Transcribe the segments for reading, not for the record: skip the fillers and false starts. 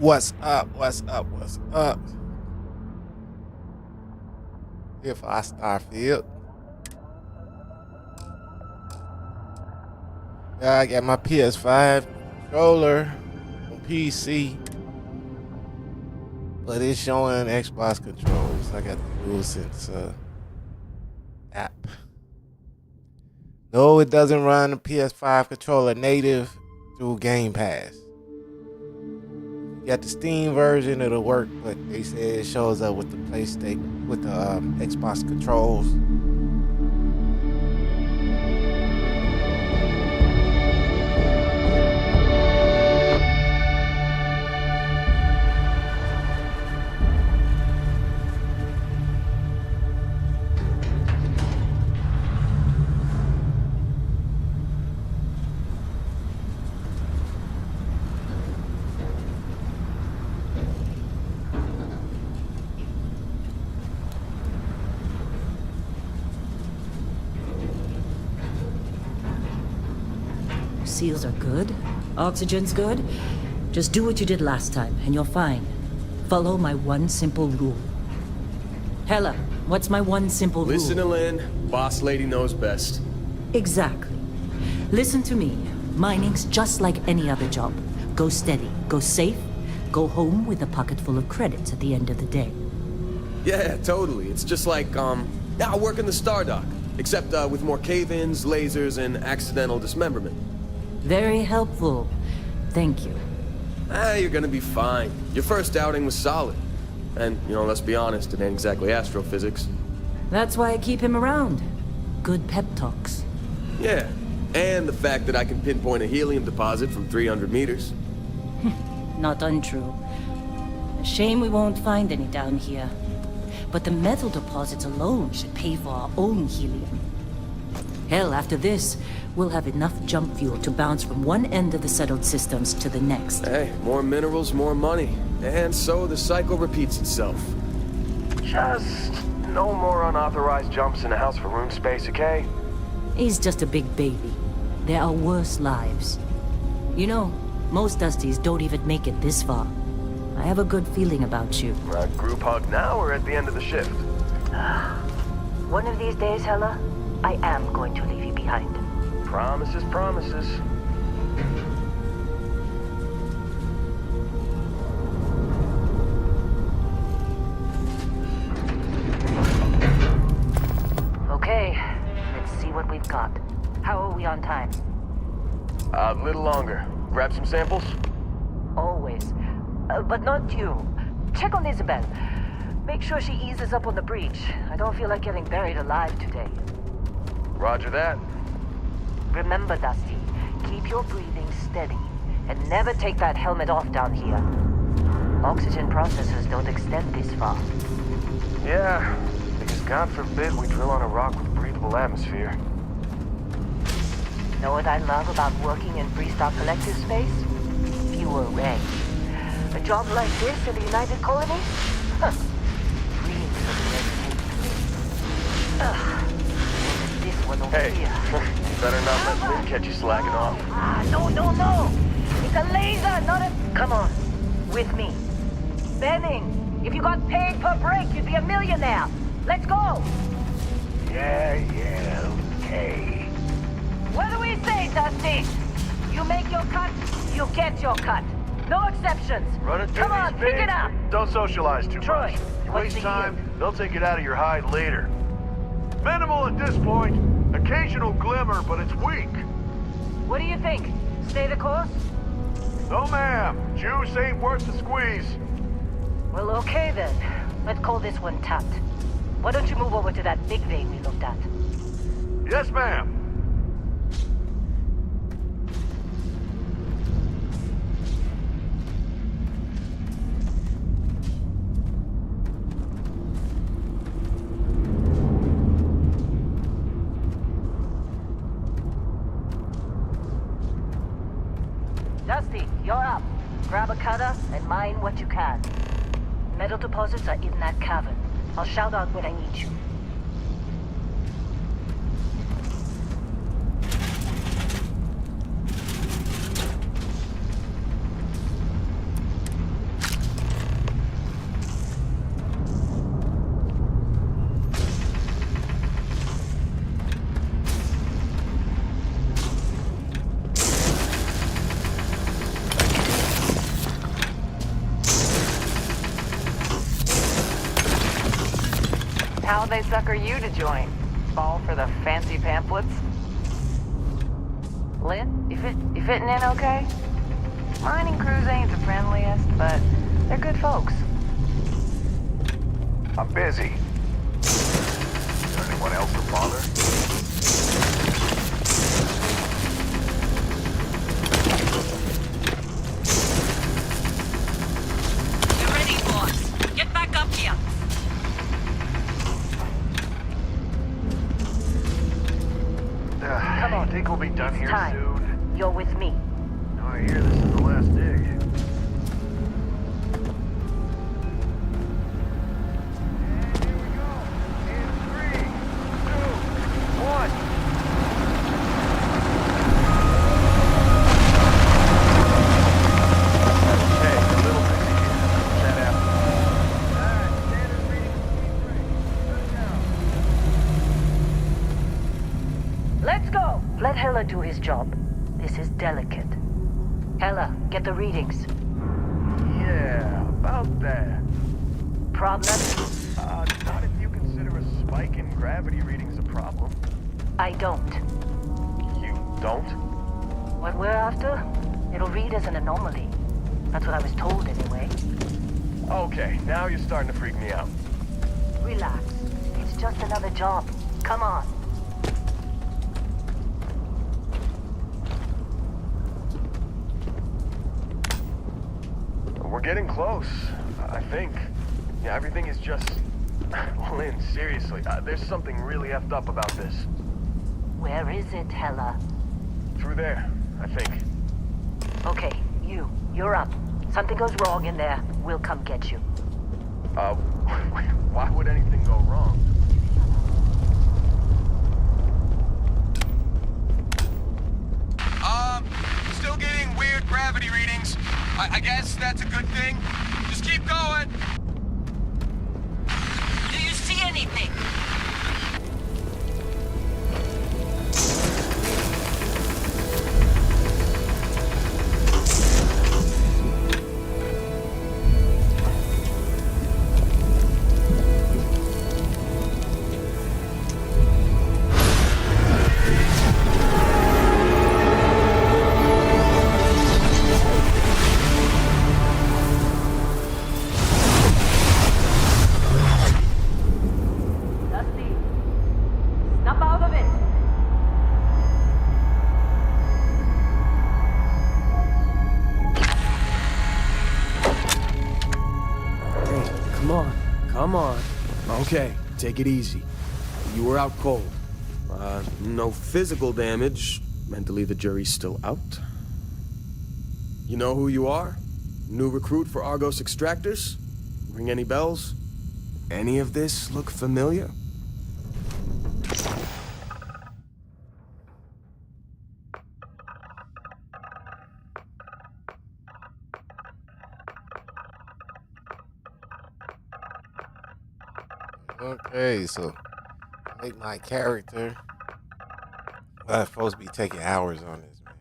What's up? What's up? What's up? Here for our Starfield. Yeah, I got my PS5 controller on PC, but it's showing Xbox controls. I got the DualSense app. No, it doesn't run the PS5 controller native through Game Pass. You got the Steam version, it'll work, but they say it shows up with the PlayStation, with the Xbox controls. Seals are good. Oxygen's good. Just do what you did last time, and you're fine. Follow my one simple rule. Hella, what's my one simple rule? Listen to Lynn. Boss lady knows best. Exactly. Listen to me. Mining's just like any other job. Go steady, go safe, go home with a pocket full of credits at the end of the day. Yeah, totally. It's just like, I work in the Star Dock. Except, with more cave-ins, lasers, and accidental dismemberment. Very helpful. Thank you. You're gonna be fine. Your first outing was solid. And, let's be honest, it ain't exactly astrophysics. That's why I keep him around. Good pep talks. Yeah, and the fact that I can pinpoint a helium deposit from 300 meters. Not untrue. A shame we won't find any down here. But the metal deposits alone should pay for our own helium. Hell, after this, we'll have enough jump fuel to bounce from one end of the settled systems to the next. Hey, more minerals, more money. And so the cycle repeats itself. Just no more unauthorized jumps in the house for room space, okay? He's just a big baby. There are worse lives. You know, most Dusties don't even make it this far. I have a good feeling about you. Group hug now or at the end of the shift? One of these days, Hella, I am going to leave you behind. Promises, promises. Okay, let's see what we've got. How are we on time? A little longer. Grab some samples? Always. But not you. Check on Isabel. Make sure she eases up on the breach. I don't feel like getting buried alive today. Roger that. Remember, Dusty, keep your breathing steady. And never take that helmet off down here. Oxygen processors don't extend this far. Yeah, because God forbid we drill on a rock with breathable atmosphere. Know what I love about working in Freestar Collective space? Fewer regs. A job like this in the United Colonies? Huh. Free of red tape. Ugh. This one over Hey, here. you better not let Lynn catch you slacking off. No. It's a laser, not a... Come on. With me. Benning, if you got paid per break, you'd be a millionaire. Let's go. Yeah, okay. What do we say, Dusty? You make your cut, you get your cut. No exceptions. Run it through Come on, these pick veins, it up. but don't socialize too Troy, much. what's Waste the time, yield? they'll take it out of your hide later. Minimal at this point. Occasional glimmer, but it's weak. What do you think? Stay the course? No, ma'am. Juice ain't worth the squeeze. Well, okay then. Let's call this one tapped. Why don't you move over to that big vein we looked at? Yes, ma'am. Dusty, you're up. Grab a cutter and mine what you can. Metal deposits are in that cavern. I'll shout out when I need you. how'd they sucker you to join? Fall for the fancy pamphlets? Lynn, you fitting in okay? Mining crews ain't the friendliest, but they're good folks. I'm busy. Is there anyone else to bother? We're ready, boss. Get back up here. Come on. You think we'll be done It's here time. soon? You're with me. No, I hear this is the last dig. And here we go. In 3, 2, 1. Okay, a little busy here. Chat after. Alright, standard reading speed break. Shut down. Let's go! Let Heller do his job. This is delicate. Heller, get the readings. Yeah, about that. Problem? Not if you consider a spike in gravity readings a problem. I don't. You don't? What we're after? It'll read as an anomaly. That's what I was told anyway. Okay, now you're starting to freak me out. Relax. It's just another job. Come on. We're getting close, I think. Yeah, everything is just... Lynn, seriously, there's something really effed up about this. Where is it, Heller? Through there, I think. Okay, you're up. Something goes wrong in there, we'll come get you. Why would anything go wrong? Still getting weird gravity readings. I guess that's a good thing. Just keep going. Do you see anything? Dusty, snap out of it. Hey, come on. Come on. Okay, take it easy. You were out cold. No physical damage. Mentally, the jury's still out. You know who you are? New recruit for Argos Extractors? Ring any bells? Any of this look familiar? Okay, so make my character. I'm supposed to be taking hours on this, man.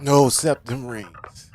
No septum rings.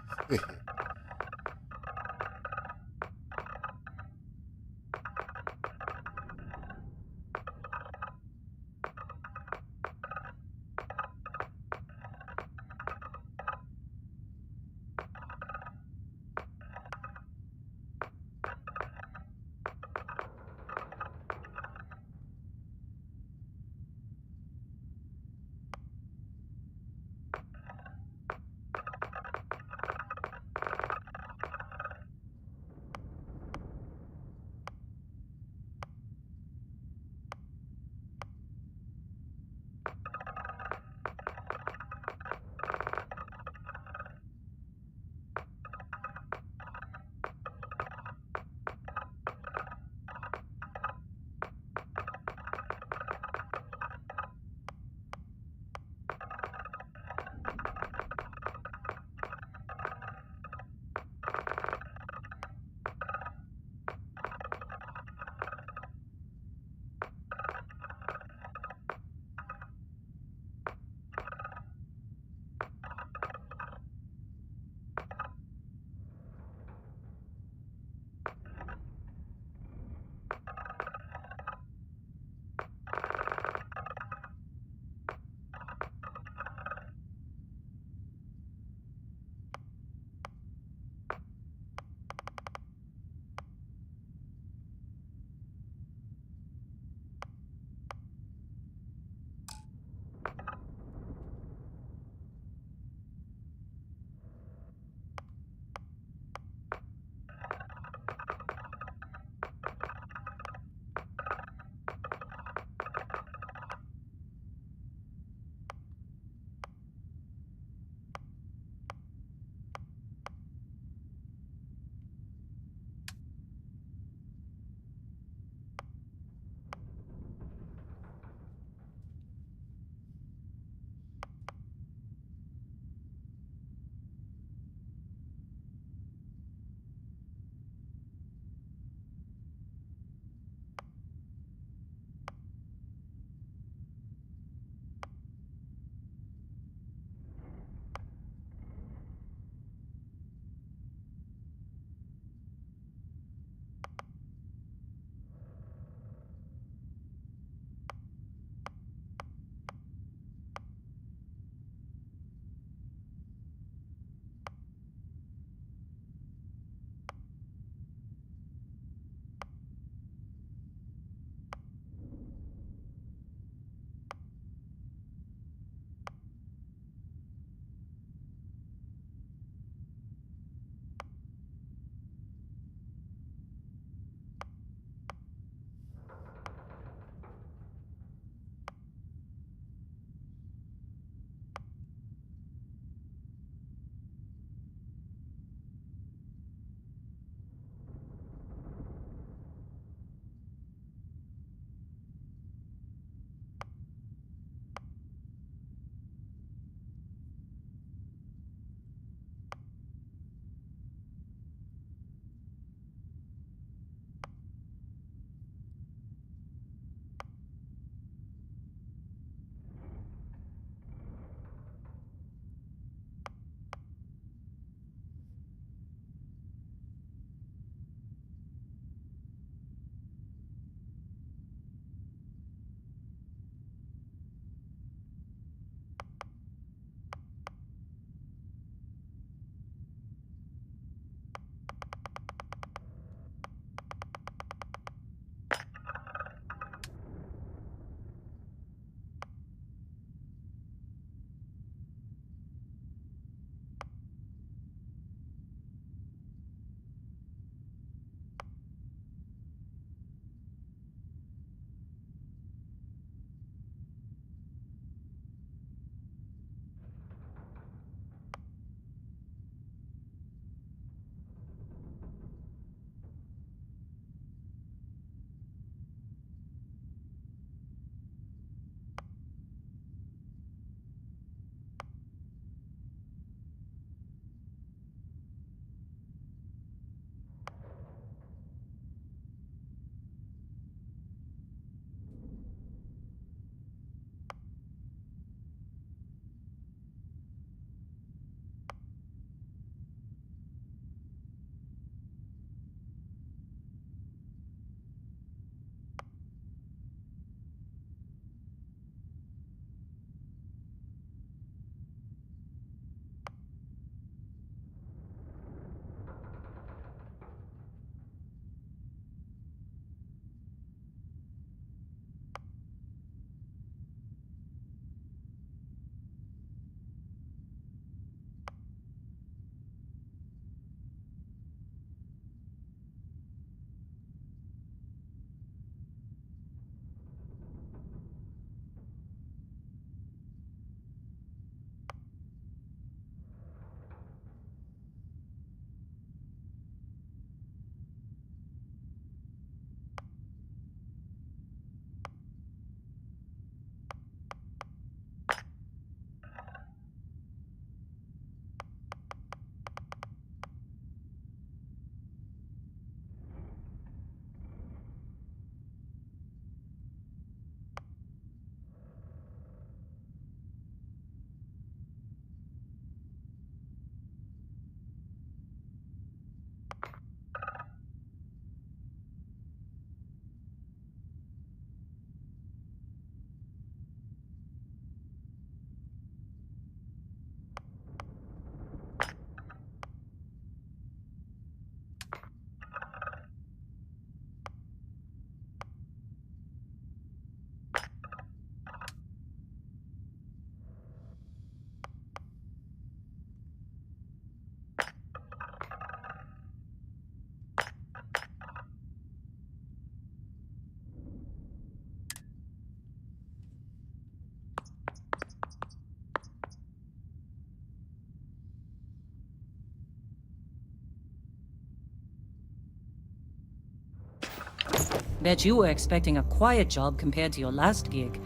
Bet you were expecting a quiet job compared to your last gig.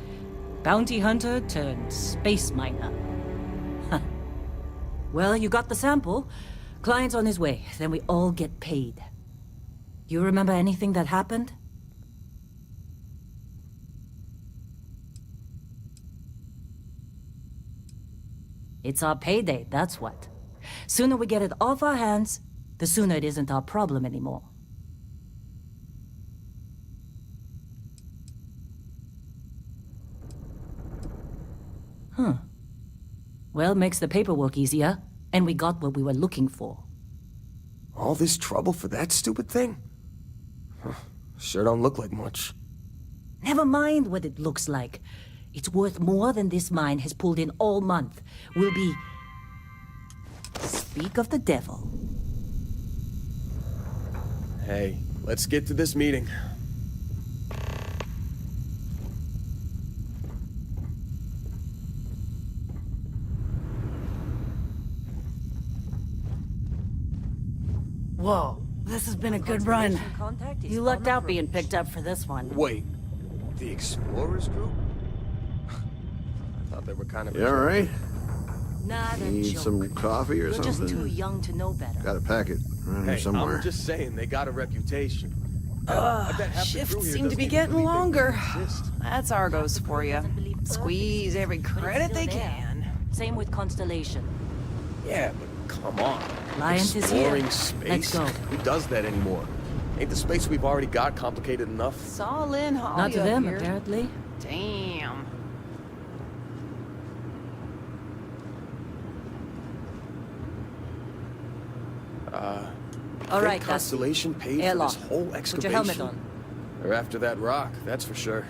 Bounty hunter turned space miner. Huh. Well, you got the sample. Client's on his way, then we all get paid. You remember anything that happened? It's our payday, that's what. Sooner we get it off our hands, the sooner it isn't our problem anymore. Huh. Well, makes the paperwork easier, and we got what we were looking for. All this trouble for that stupid thing? Huh, sure don't look like much. Never mind what it looks like. It's worth more than this mine has pulled in all month. We'll be... Speak of the devil. Hey, let's get to this meeting. Whoa, this has been a good run. You lucked out being picked up for this one. Wait, the Explorers group? I thought they were kind of... You alright? Nah, they're Need joke. some coffee or You're just something? too young to know better. Got a packet around here Hey, somewhere. I'm just saying, they got a reputation. I bet half the crew Shifts here seem to doesn't be even getting believe they longer. exist. That's Argos for you. Squeeze every But it's credit still they there. can. Same with Constellation. Yeah, but come on. Client is here. Exploring space? Let's go. Who does that anymore? Ain't the space we've already got complicated enough? It's all in Holly Not to up them, here. apparently. Damn. All right, Think Constellation paid for Airlock. this whole Put excavation? your helmet on. Or after that rock, that's for sure.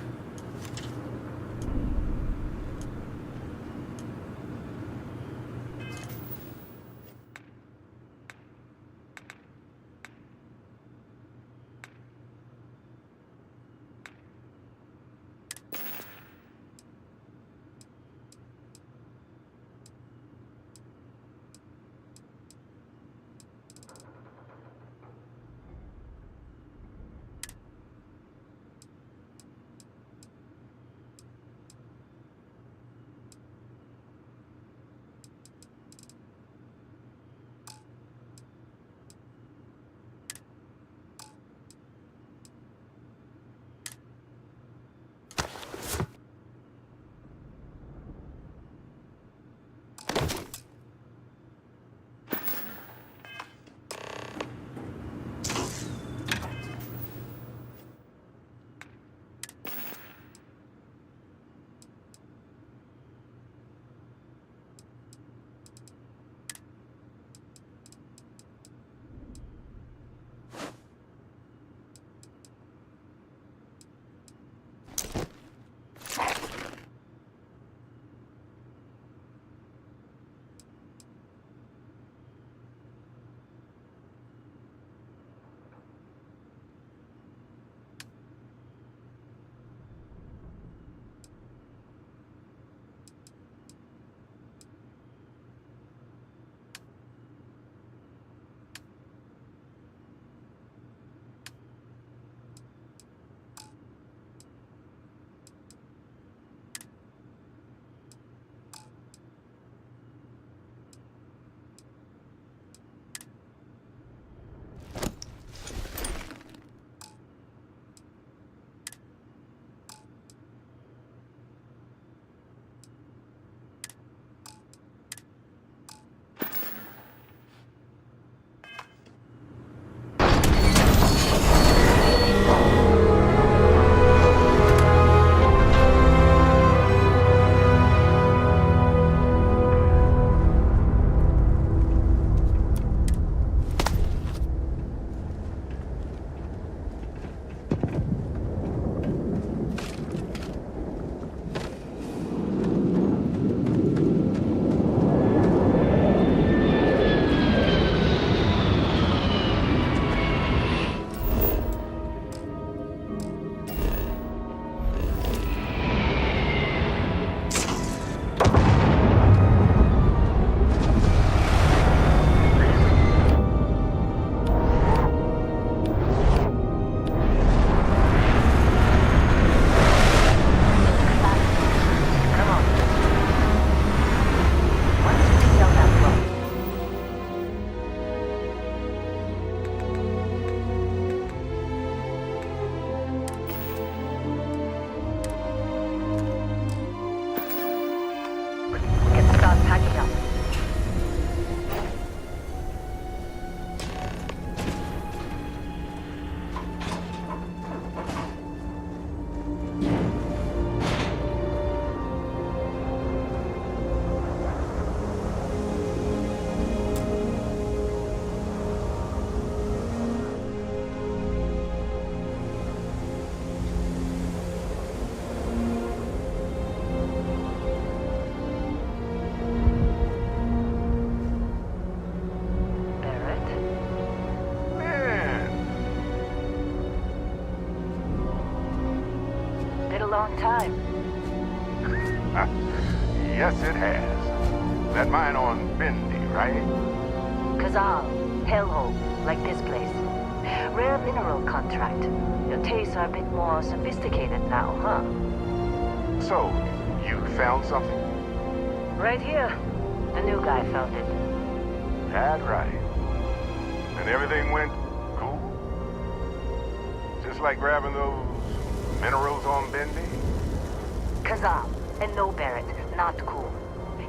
long time. Yes, it has. That mine on Bendy, right? Kazal, hellhole, like this place. Rare mineral contract. Your tastes are a bit more sophisticated now, huh? So, you found something? Right here. The new guy found it. That's right. And everything went cool? Just like grabbing those minerals on Bendy? Kazal, and no Barrett, not cool.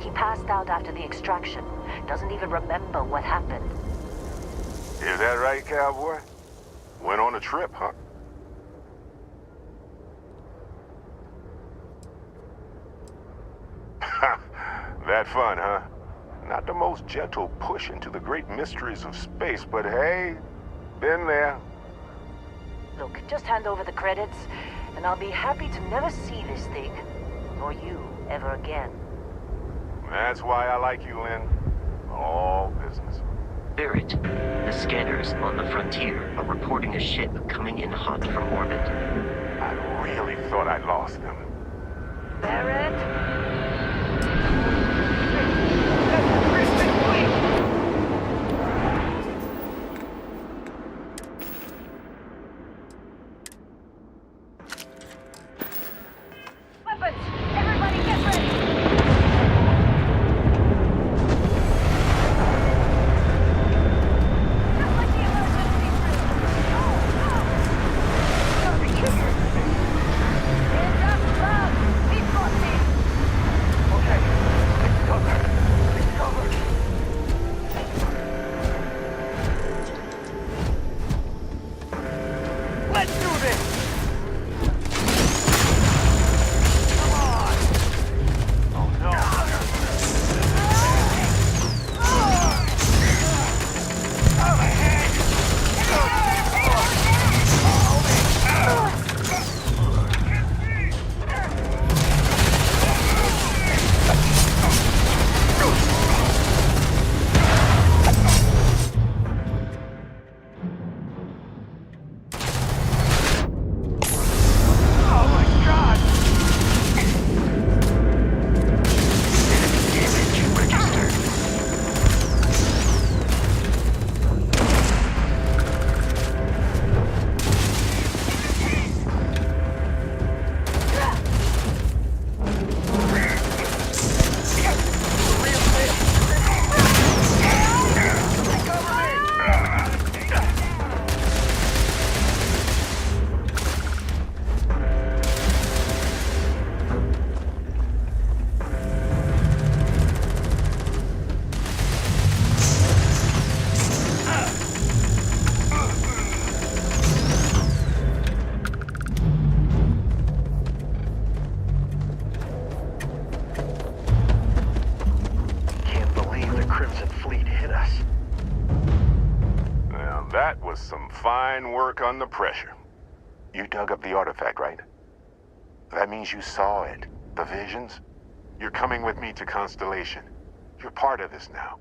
He passed out after the extraction. Doesn't even remember what happened. Is that right, cowboy? Went on a trip, huh? That fun, huh? Not the most gentle push into the great mysteries of space, but hey, been there. Look, just hand over the credits, and I'll be happy to never see this thing, or you, ever again. That's why I like you, Lynn. All business. Barrett, the scanners on the frontier are reporting a ship coming in hot from orbit. I really thought I lost them. Barrett? Weapons! Everybody get ready! Just like the emergency drill! Go! Hands up, loud! He's got this! Okay, it's covered. It's covered. Let's do this! Come on! Oh no! Oh my god! Damage registered. Can't believe the Crimson Fleet hit us. Now that was some fine work under pressure. You dug up the artifact, right? That means you saw it. The visions? You're coming with me to Constellation. You're part of this now.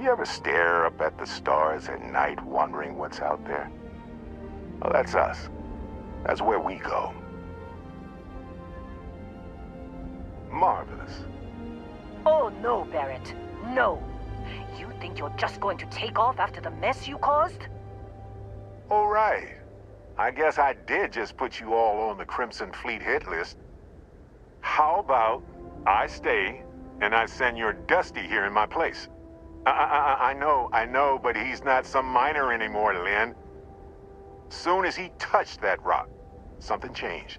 You ever stare up at the stars at night wondering what's out there? Well, that's us. That's where we go. Marvelous. Oh no, Barrett. No. You think you're just going to take off after the mess you caused? All right. I guess I did just put you all on the Crimson Fleet hit list. How about I stay and I send your Dusty here in my place? I know, but he's not some miner anymore, Lynn. Soon as he touched that rock, something changed.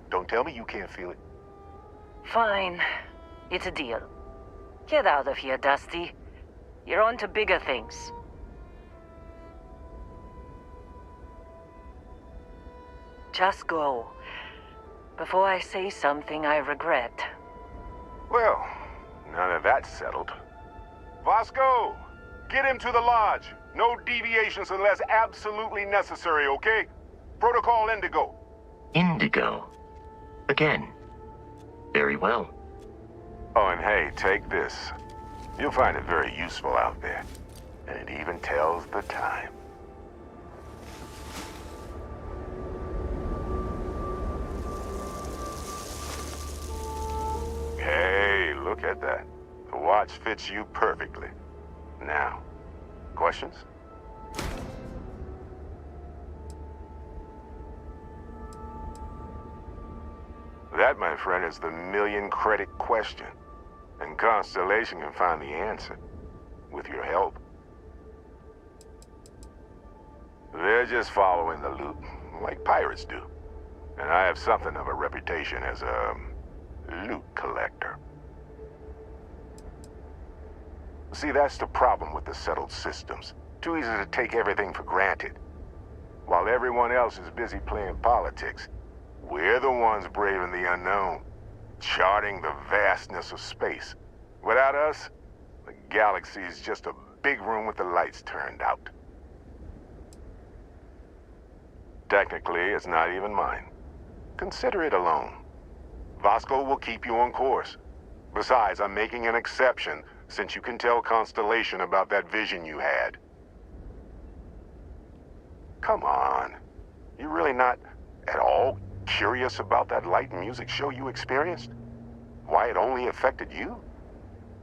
Don't tell me you can't feel it. Fine. It's a deal. Get out of here, Dusty. You're on to bigger things. Just go. Before I say something I regret. Well, now that that's settled. Vasco, get him to the lodge. No deviations unless absolutely necessary, okay? Protocol Indigo. Indigo. Again. Very well. Oh, and hey, take this. You'll find it very useful out there. And it even tells the time. Hey, look at that. The watch fits you perfectly. Now, questions? That, my friend, is the million-credit question. And Constellation can find the answer. With your help. They're just following the loot, like pirates do. And I have something of a reputation as a loot collector. See, that's the problem with the settled systems. Too easy to take everything for granted. While everyone else is busy playing politics, we're the ones braving the unknown, charting the vastness of space. Without us, the galaxy is just a big room with the lights turned out. Technically, it's not even mine. Consider it a loan. Vasco will keep you on course. Besides, I'm making an exception since you can tell Constellation about that vision you had. Come on. You're really not at all curious about that light and music show you experienced? Why it only affected you?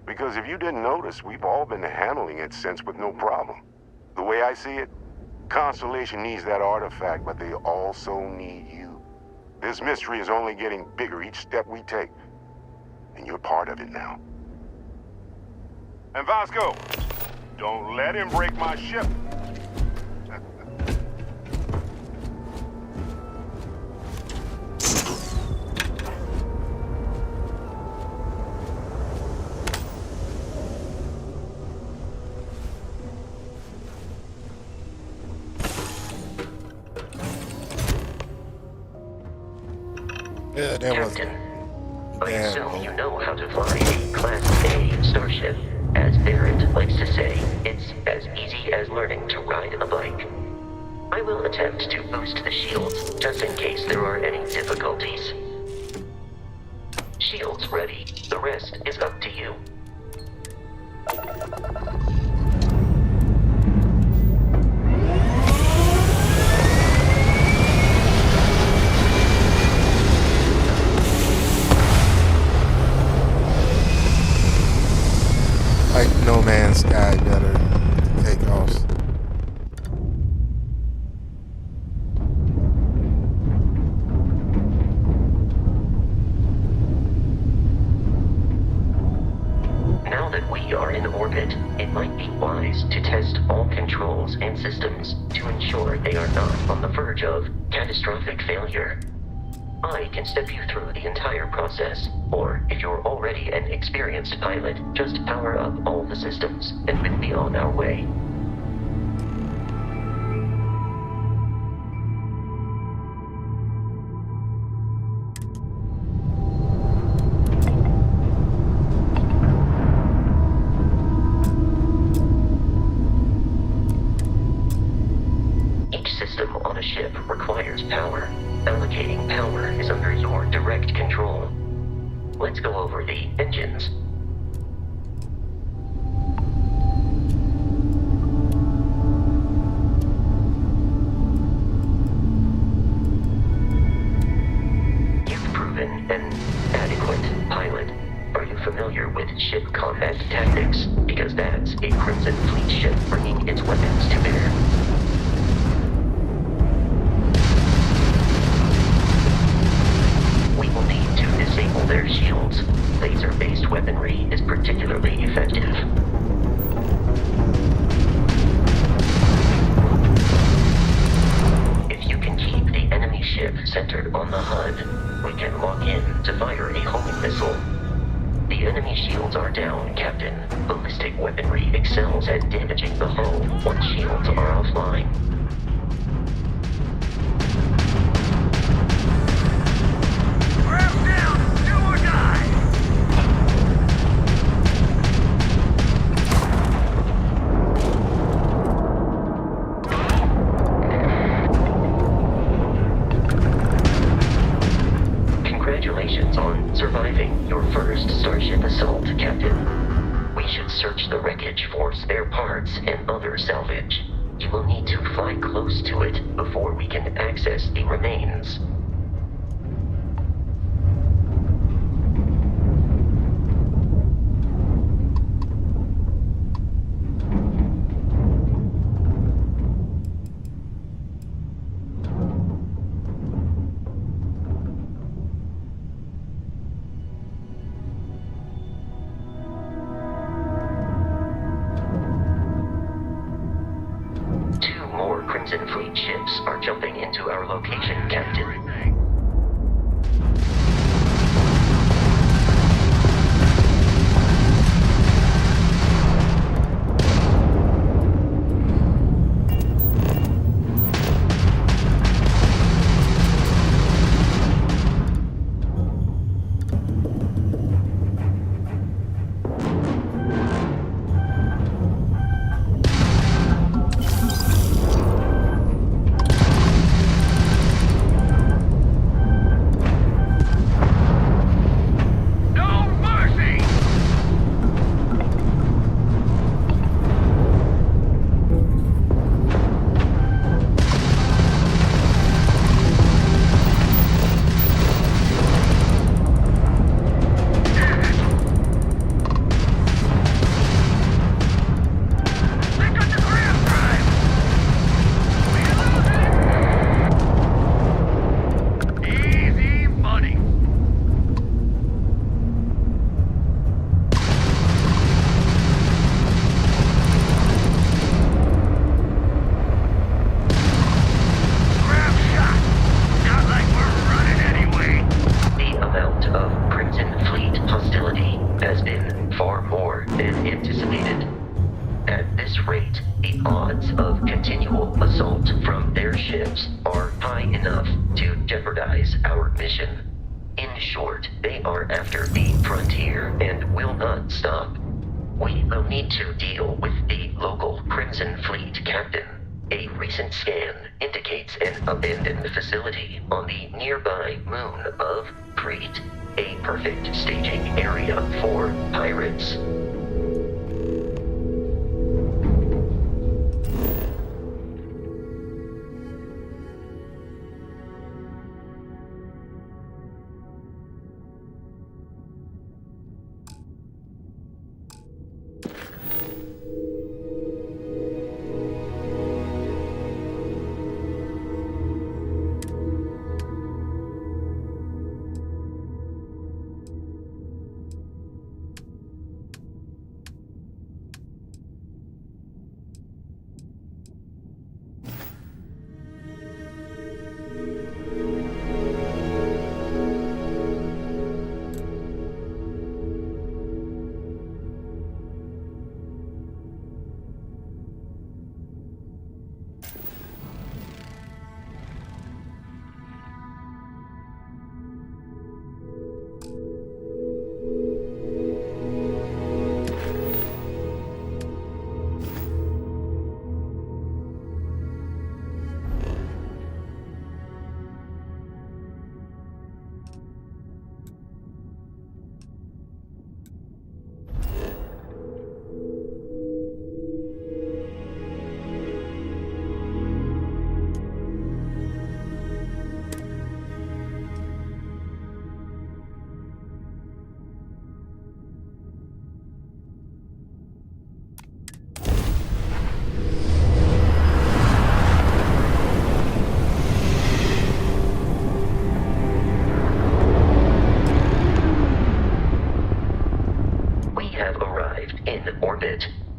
Because if you didn't notice, we've all been handling it since with no problem. The way I see it, Constellation needs that artifact, but they also need you. This mystery is only getting bigger each step we take. And you're part of it now. And Vasco, don't let him break my ship. Yeah, that was. Captain, I assume you know how to fly a Class A starship. As Barrett likes to say, it's as easy as learning to ride a bike. I will attempt to boost the shields, just in case there are any difficulties. Shields ready. The rest is up to you. Like No Man's Sky better takeoffs. Now that we are in orbit, it might be wise to test all controls and systems to ensure they are not on the verge of catastrophic failure. I can step you through the entire process, or if you're already an experienced pilot, just power up all the systems, and we'll be on our way. Each system on a ship requires power. Allocating power is under your direct control. Let's go over the engines. You've proven an adequate pilot. Are you familiar with ship combat tactics? Because that's a Crimson Fleet ship bringing its weapons to bear. We will need to disable their shields. Laser-based weaponry is particularly effective. If you can keep the enemy ship centered on the HUD, we can lock in to fire a homing missile. The enemy shields are down, Captain. Ballistic weaponry excels at damaging the hull once shields are offline. Congratulations on surviving your first Starship assault, Captain. We should parts, and other salvage. You will need to fly close to it before we can access the remains. Two more Crimson Fleet ships are jumping into our location, Captain. Our mission. In short, they are after the frontier and will not stop. We will need to deal with the local Crimson Fleet captain. A recent scan indicates an abandoned facility on the nearby moon of Crete, a perfect staging area for pirates.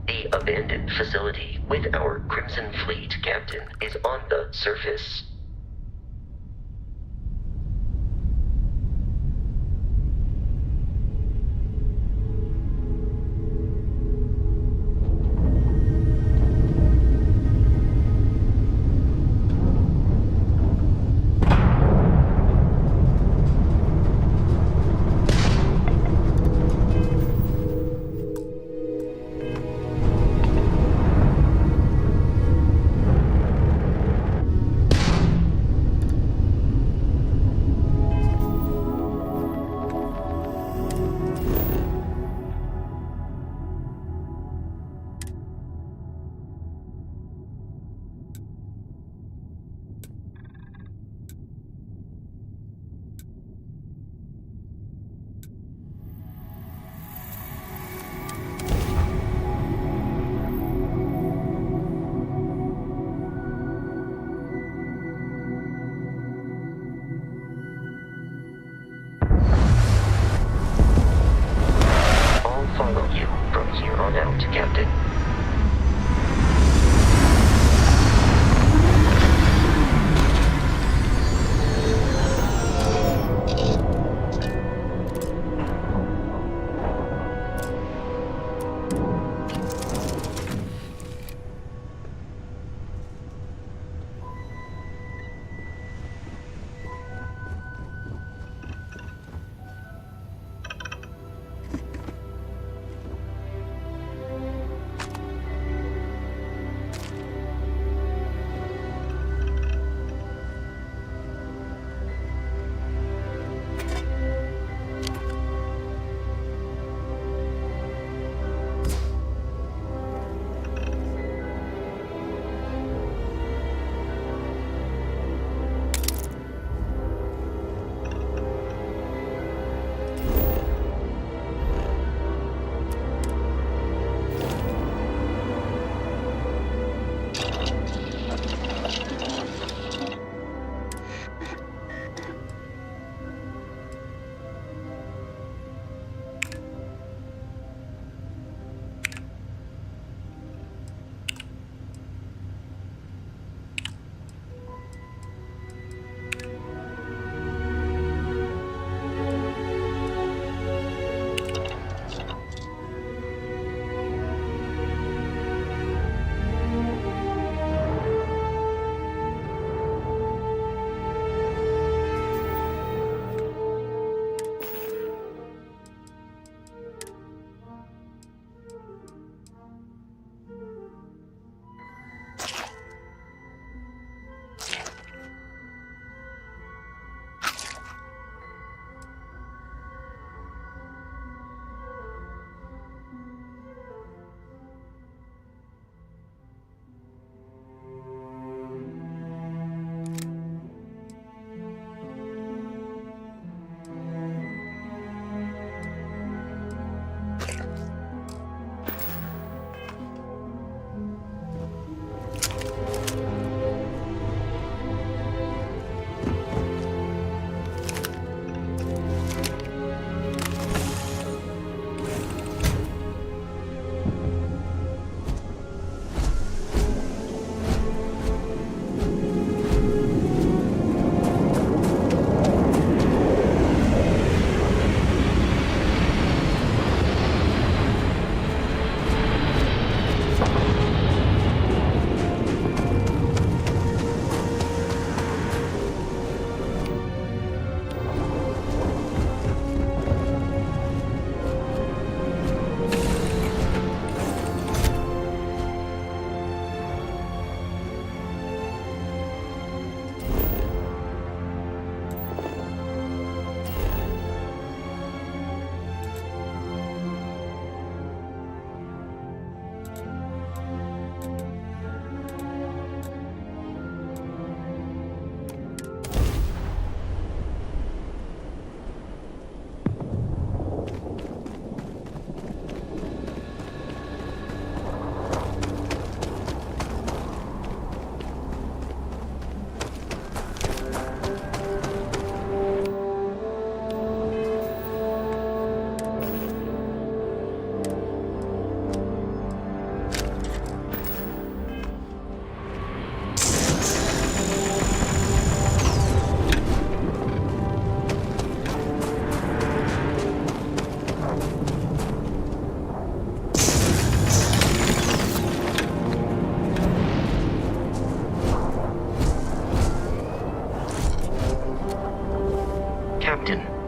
The abandoned facility with our Crimson Fleet captain is on the surface.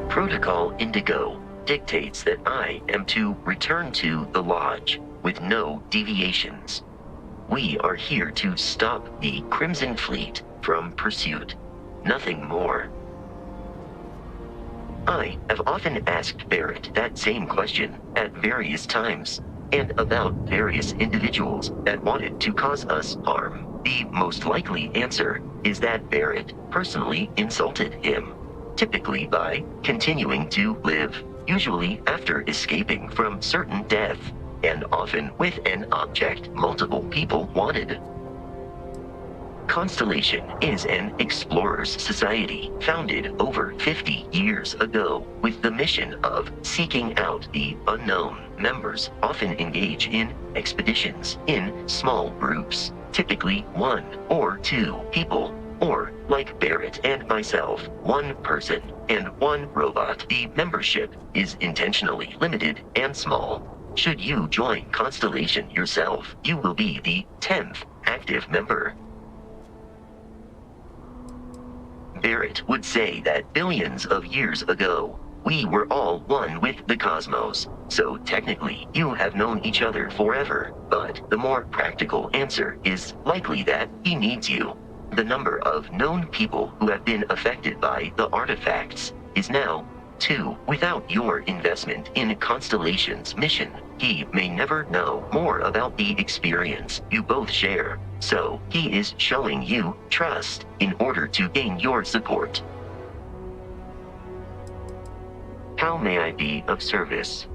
Protocol Indigo dictates that I am to return to the Lodge with no deviations. We are here to stop the Crimson Fleet from pursuit. Nothing more. I have often asked Barrett that same question at various times, and about various individuals that wanted to cause us harm. The most likely answer is that Barrett personally insulted him, typically by continuing to live, usually after escaping from certain death, and often with an object multiple people wanted. Constellation is an explorers society founded over 50 years ago with the mission of seeking out the unknown. Members often engage in expeditions in small groups, typically 1 or 2 people, or, like Barrett and myself, 1 person and 1 robot. The membership is intentionally limited and small. Should you join Constellation yourself, you will be the 10th active member. Barrett would say that billions of years ago, we were all one with the cosmos, so technically you have known each other forever, but the more practical answer is likely that he needs you. The number of known people who have been affected by the artifacts is now 2. Without your investment in Constellation's mission, he may never know more about the experience you both share. So, he is showing you trust in order to gain your support. How may I be of service?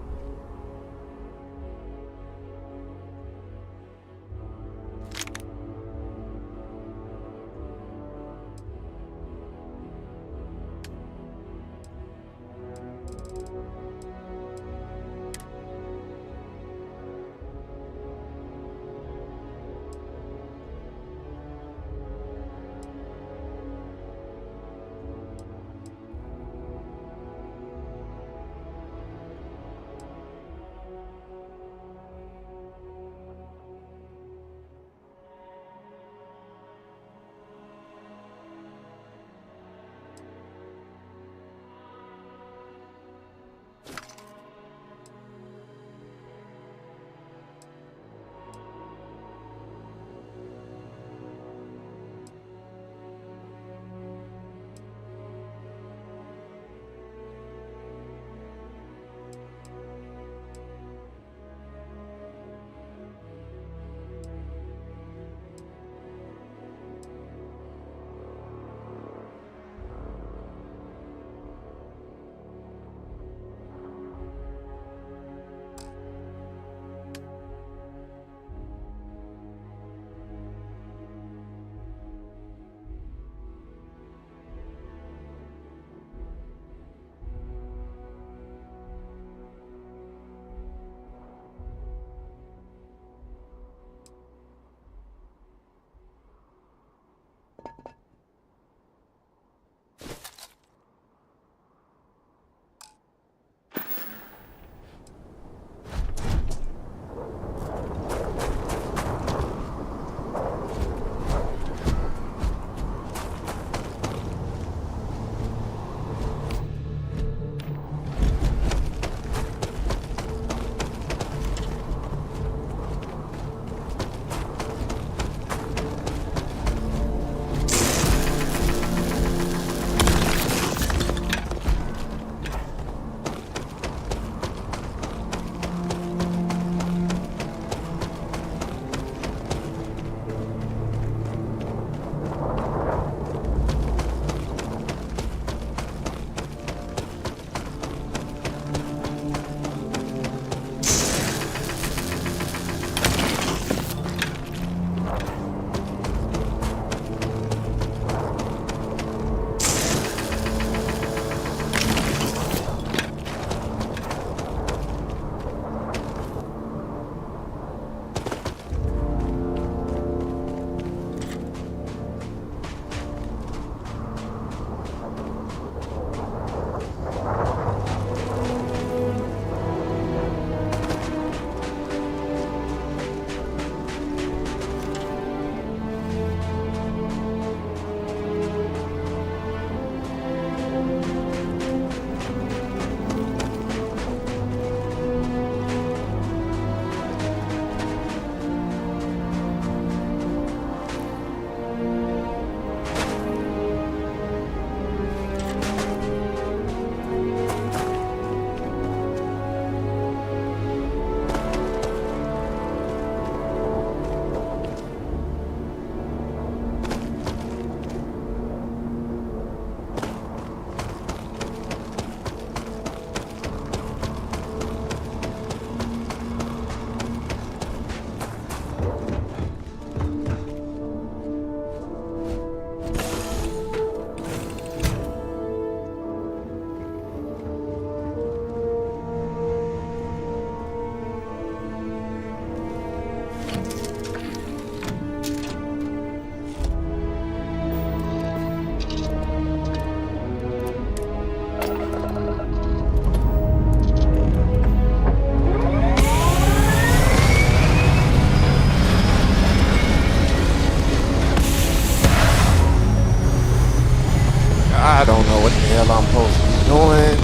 hell I'm supposed to be doing.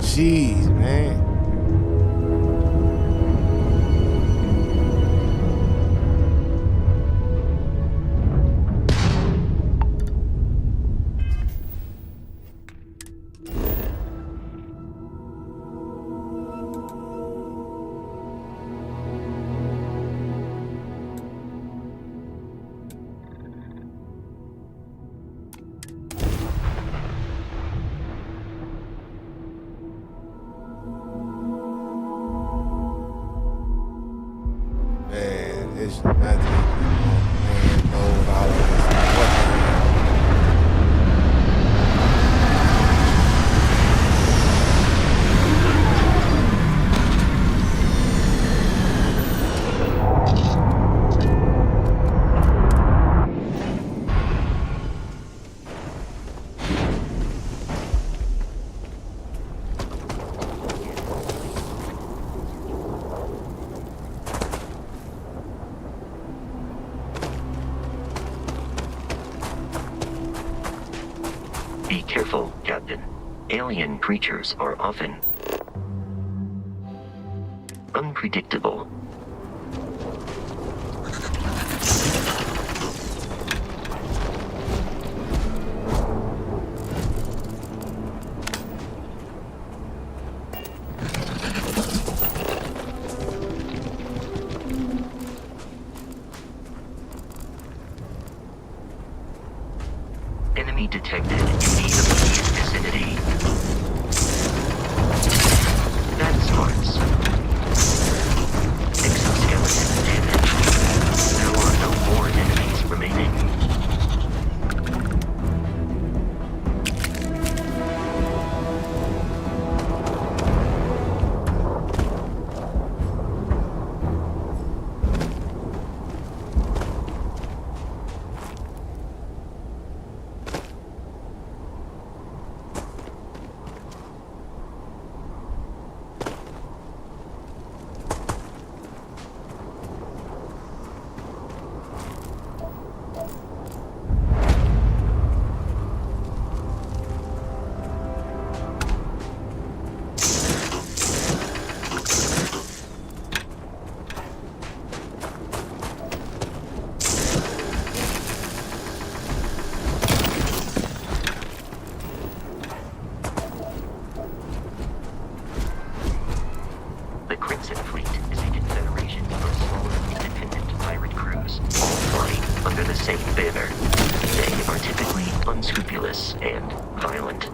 Jeez, man. Man, it's not taking man, load all of this. What the hell? Be careful, Captain. Alien creatures are often unpredictable. Enemy detected in the immediate vicinity. That's parts. Exoskeleton damage. There are no more enemies remaining. The Crimson Fleet is a confederation of smaller independent pirate crews, all flying under the same banner. They are typically unscrupulous and violent.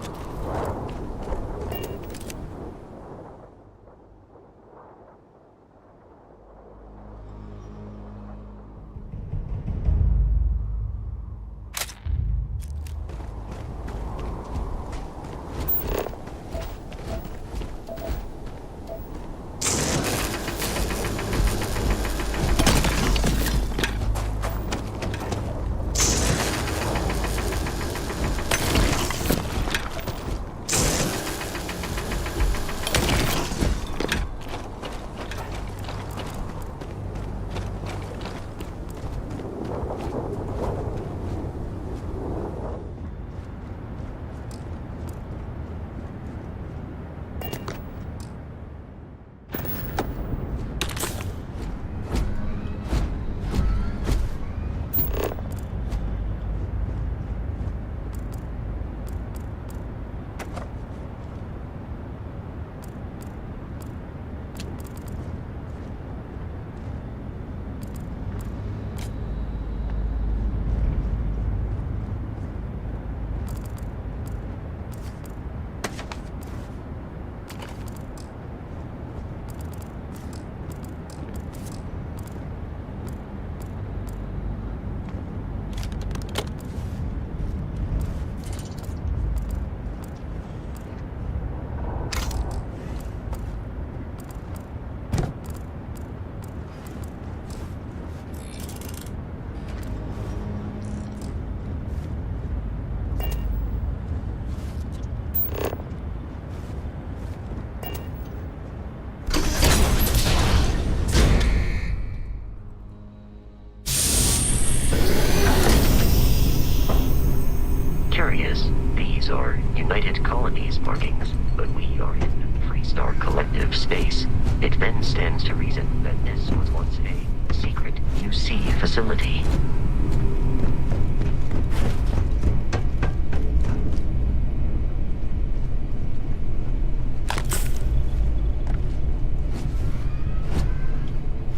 markings, but we are in Freestar Collective space. It then stands to reason that this was once a secret QC facility.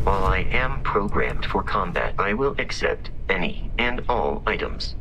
While I am programmed for combat, I will accept any and all items.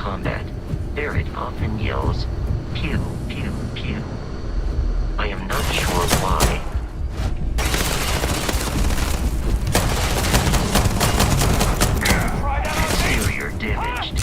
combat, Barrett often yells, "Pew, pew, pew." I am not sure why. Exterior damaged.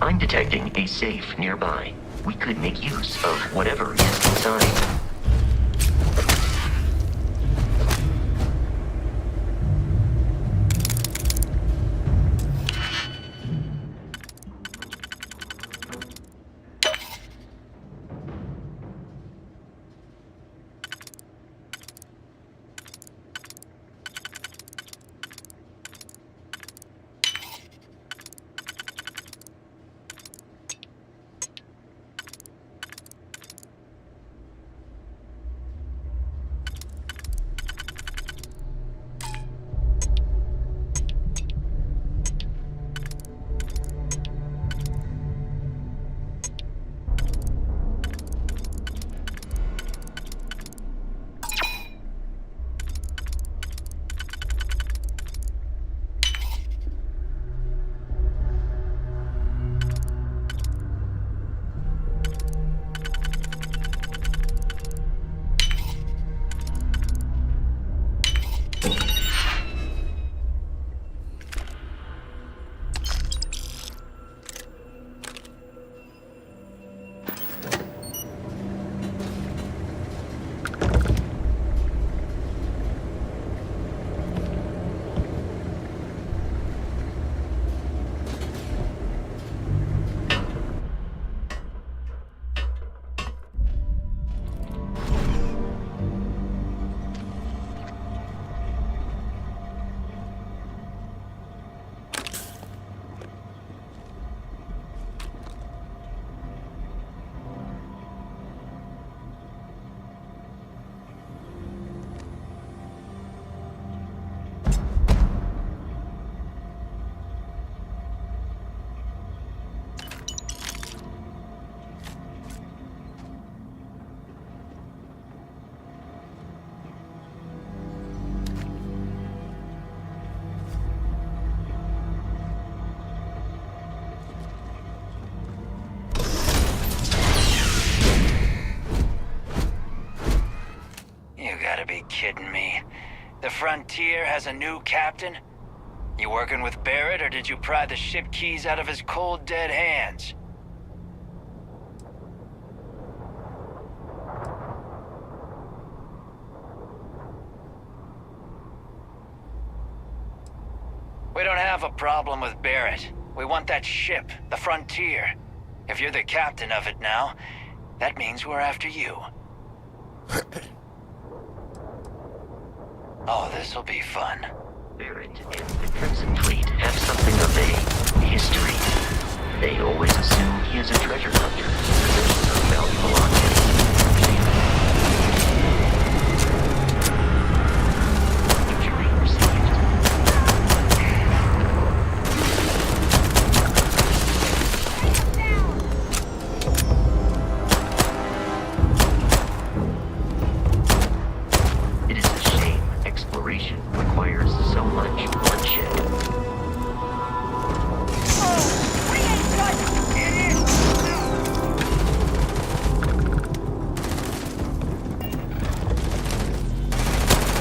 I'm detecting a safe nearby. We could make use of whatever is inside. Kidding me? The Frontier has a new captain? You working with Barrett, or did you pry the ship keys out of his cold, dead hands? We don't have a problem with Barrett. We want that ship, the Frontier. If you're the captain of it now, that means we're after you. Oh, this'll be fun. Barrett and the Crimson Fleet have something of a history. They always assume he is a treasure hunter, possessing of valuable objects. Injury received. It is a shame exploration requires so much bloodshed.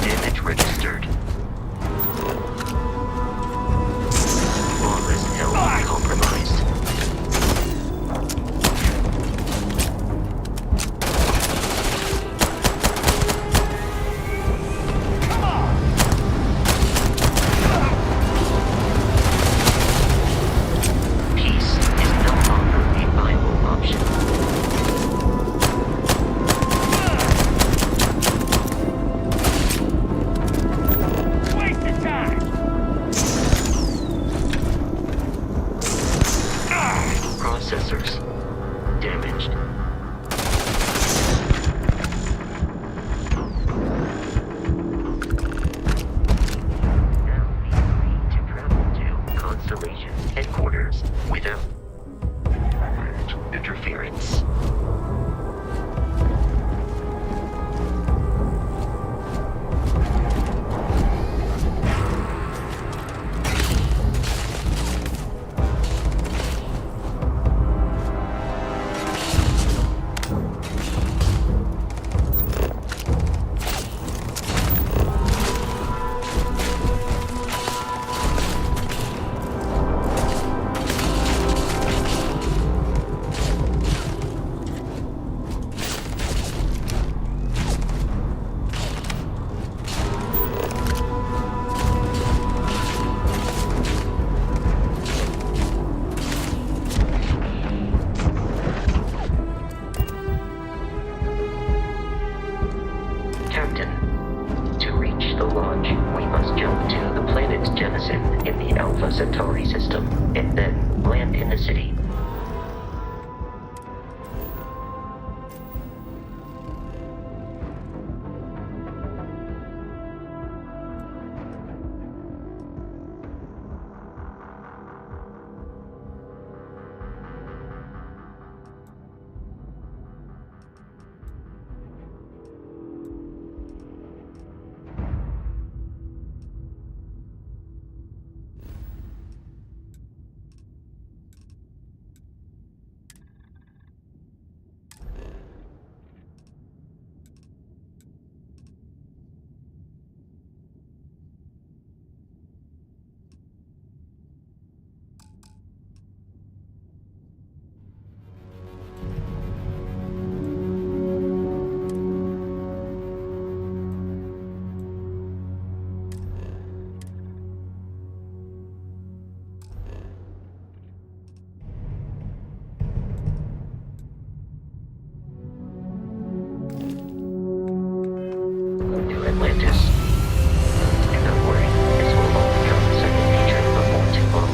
Damage registered. Flawless health compromised. Peace is no longer a viable option. Processors damaged. Now be free to travel to Constellation's headquarters without interference. Captain, to reach the launch, we must jump to the planet Jemison in the Alpha Centauri system, and then land in the city. To Atlantis. Do not worry, this will all become second nature before too long.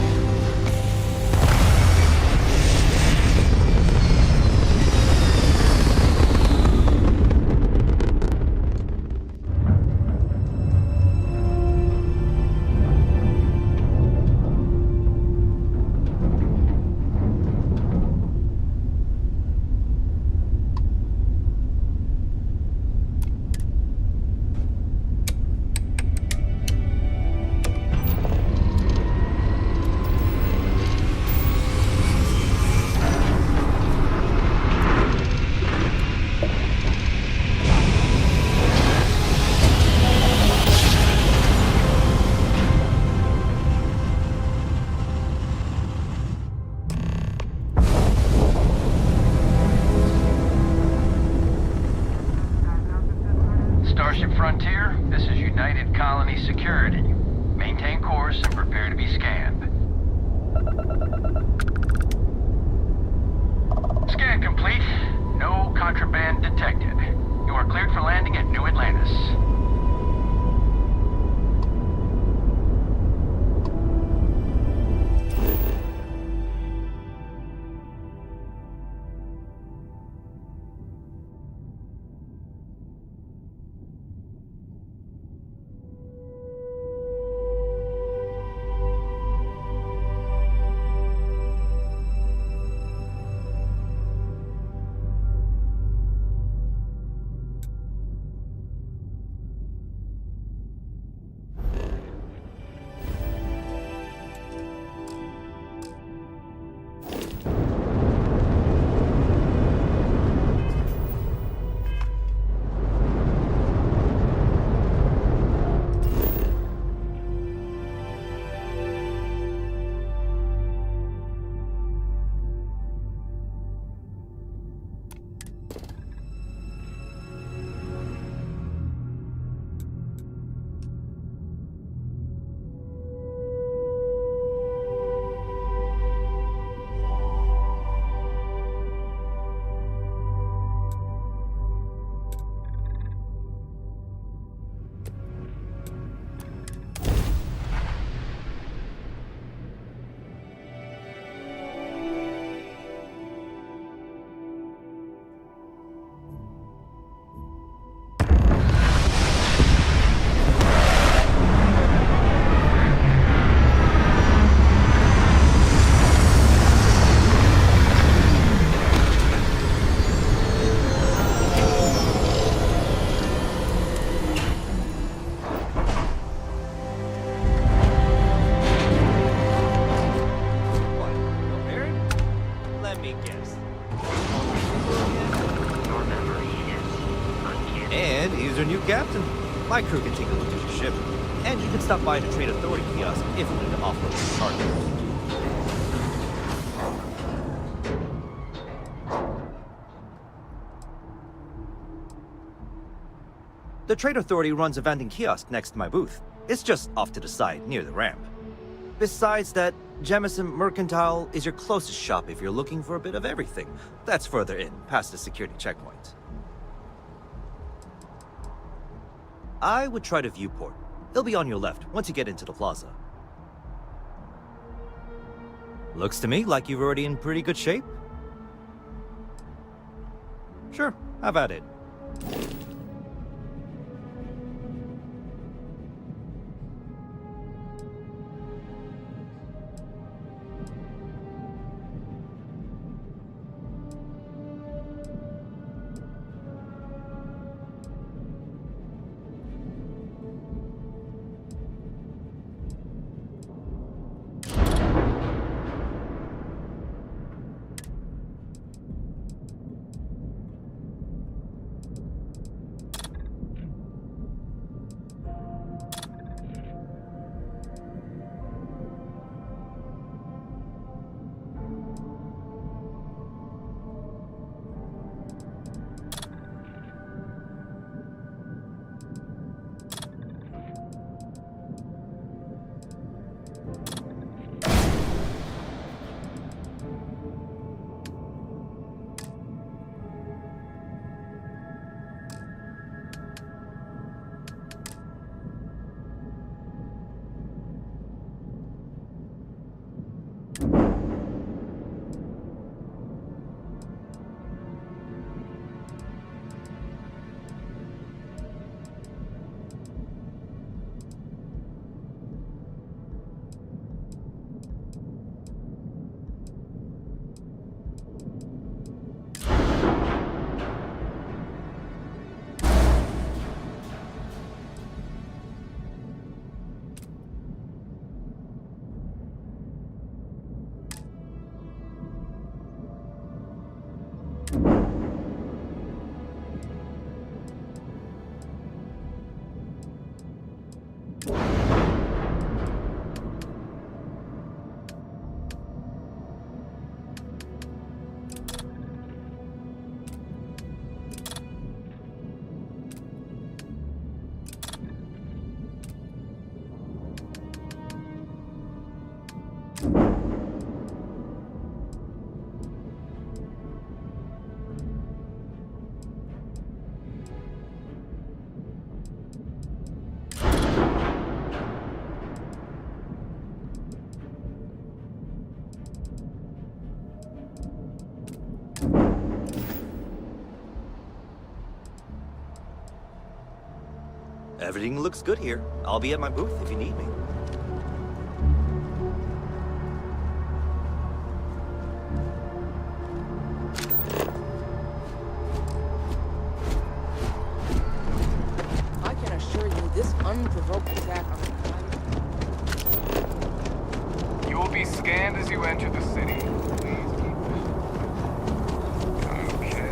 Starship Frontier, this is United Colony Security. Maintain course and prepare to be scanned. Scan complete. No contraband detected. You are cleared for landing at New Atlantis. And he's our new captain. My crew can take a look at your ship. And you can stop by the Trade Authority kiosk if you need to offload your cargo. The Trade Authority runs a vending kiosk next to my booth. It's just off to the side, near the ramp. Besides that, Jemison Mercantile is your closest shop if you're looking for a bit of everything. That's further in, past the security checkpoint. I would try the viewport. It'll be on your left once you get into the plaza. Looks to me like you're already in pretty good shape. Sure, have at it. Everything looks good here. I'll be at my booth if you need me. I can assure you this unprovoked attack on the You will be scanned as you enter the city. Please keep it. Okay.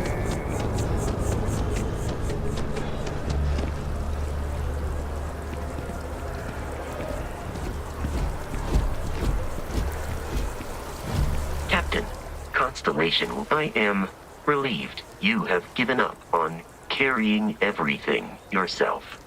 Captain, Constellation, I am relieved you have given up on carrying everything yourself.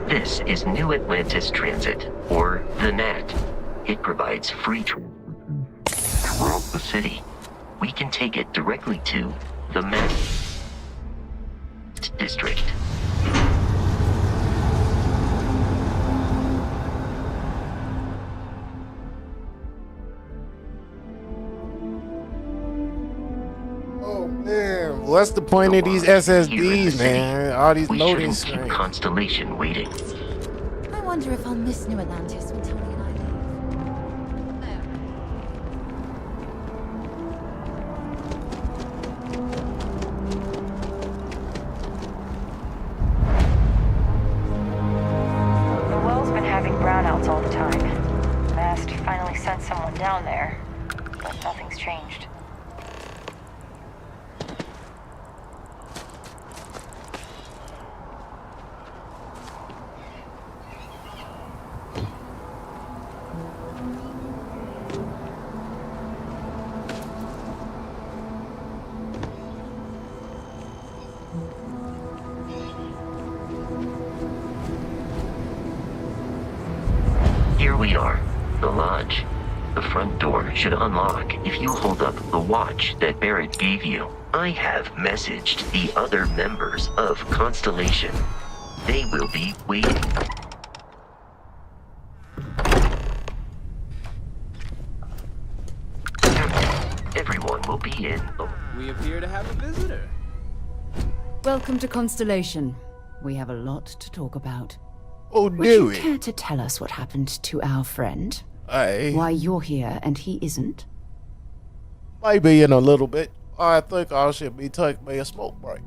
This is New Atlantis Transit, or the NAT. It provides free transit throughout the city. We can take it directly to the MAT district. Oh man, what's the point of these SSDs, man? All these loading screens. Constellation waiting. I wonder if I'll miss New Atlantis when Tony and I leave. The well's been having brownouts all the time. Mast finally sent someone down there, but nothing's changed. Here we are, the lodge. The front door should unlock if you hold up the watch that Barrett gave you. I have messaged the other members of Constellation. They will be waiting. Everyone will be in. We appear to have a visitor. Welcome to Constellation. We have a lot to talk about. Oh, Would do you it. care to tell us what happened to our friend? Aye. Why you're here and he isn't? Maybe in a little bit. I think I should be taking me a smoke break.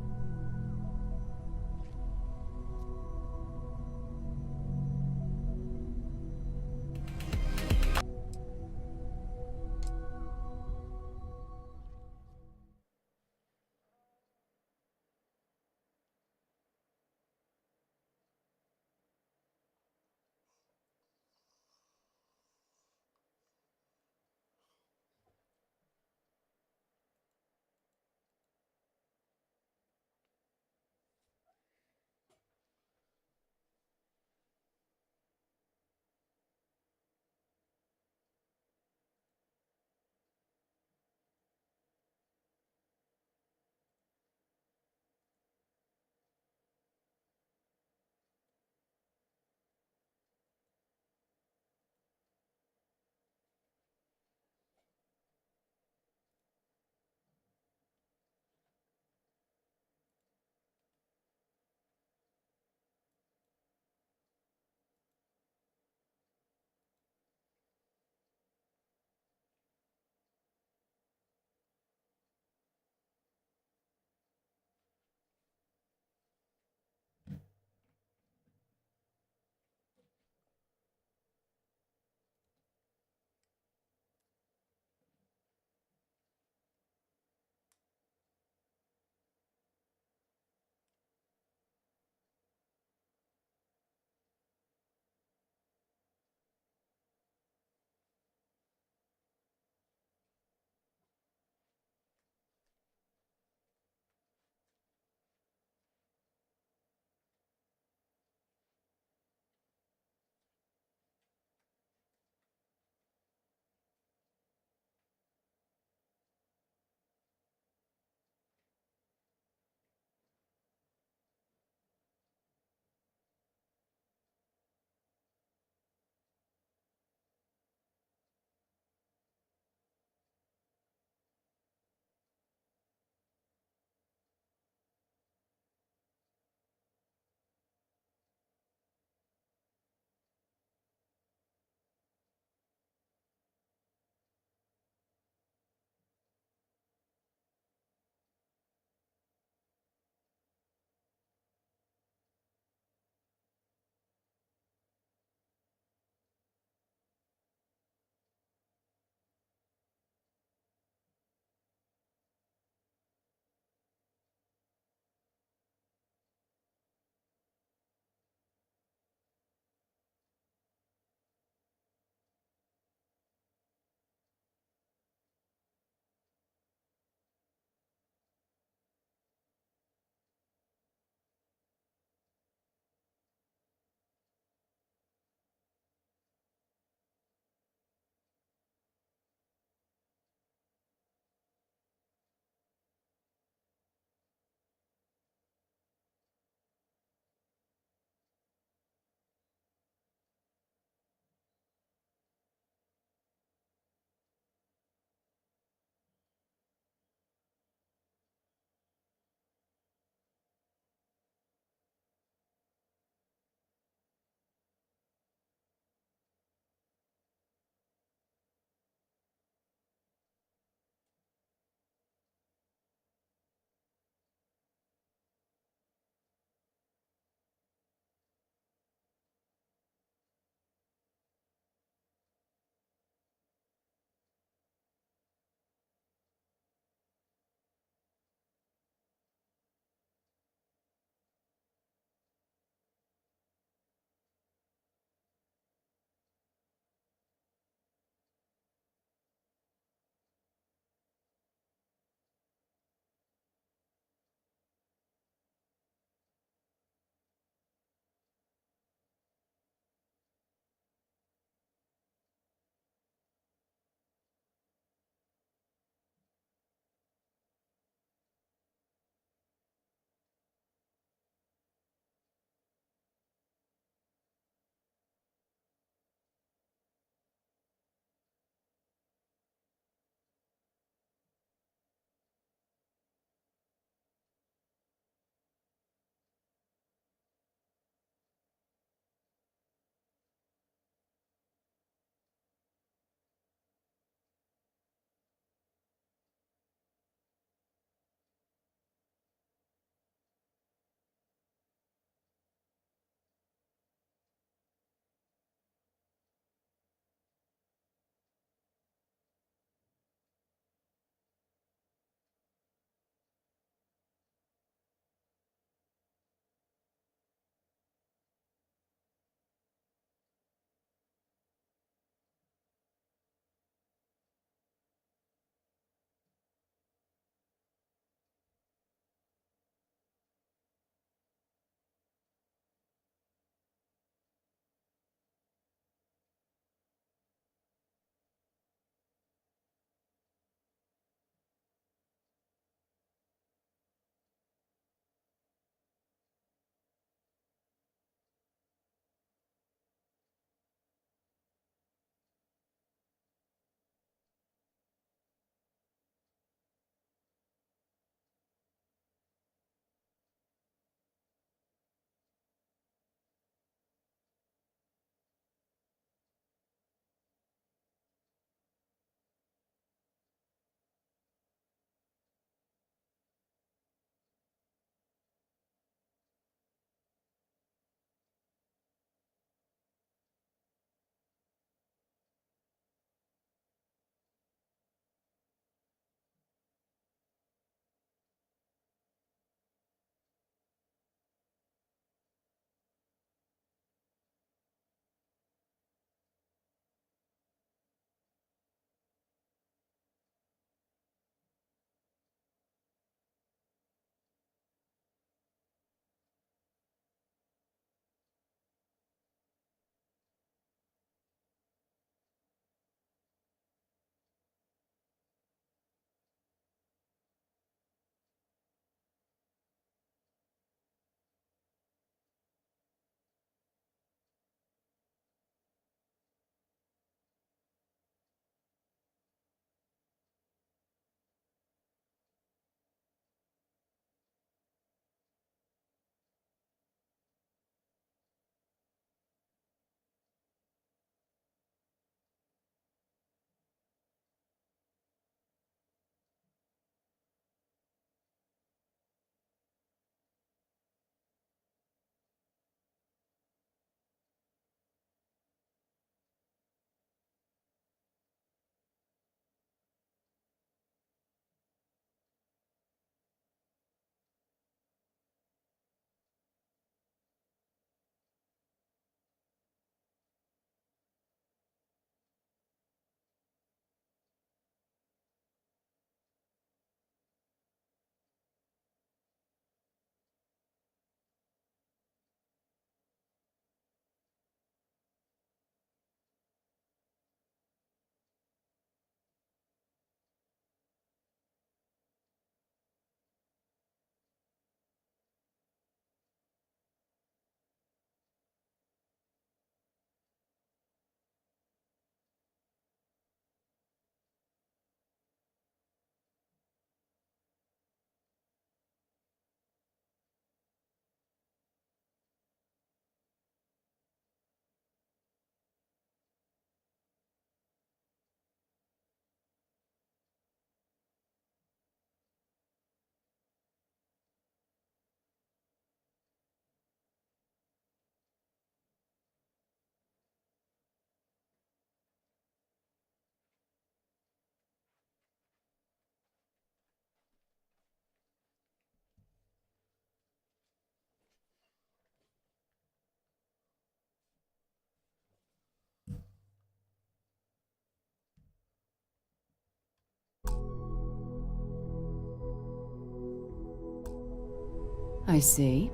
I see.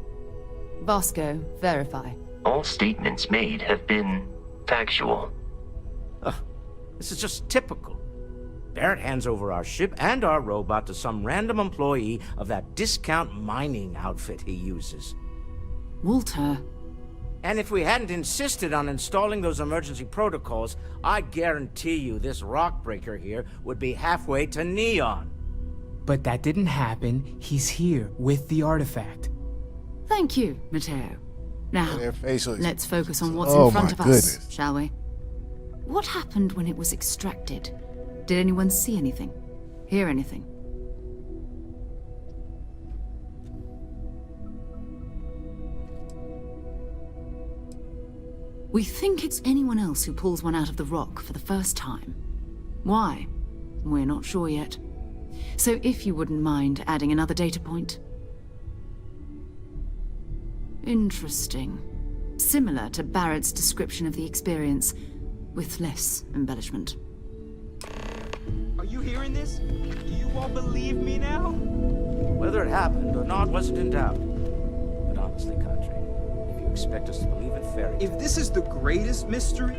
Vasco, verify. All statements made have been factual. This is just typical. Barrett hands over our ship and our robot to some random employee of that discount mining outfit he uses. Walter. And if we hadn't insisted on installing those emergency protocols, I guarantee you this rock breaker here would be halfway to Neon. But that didn't happen. He's here with the artifact. Thank you, Matteo. Now, let's focus on what's Oh in front my of us, goodness. shall we? What happened when it was extracted? Did anyone see anything? Hear anything? We think it's anyone else who pulls one out of the rock for the first time. Why? We're not sure yet. So if you wouldn't mind adding another data point. Interesting. Similar to Barrett's description of the experience, with less embellishment. Are you hearing this? Do you all believe me now? Whether it happened or not wasn't in doubt. But honestly, Country, if you expect us to believe in fairy tales... If this is the greatest mystery...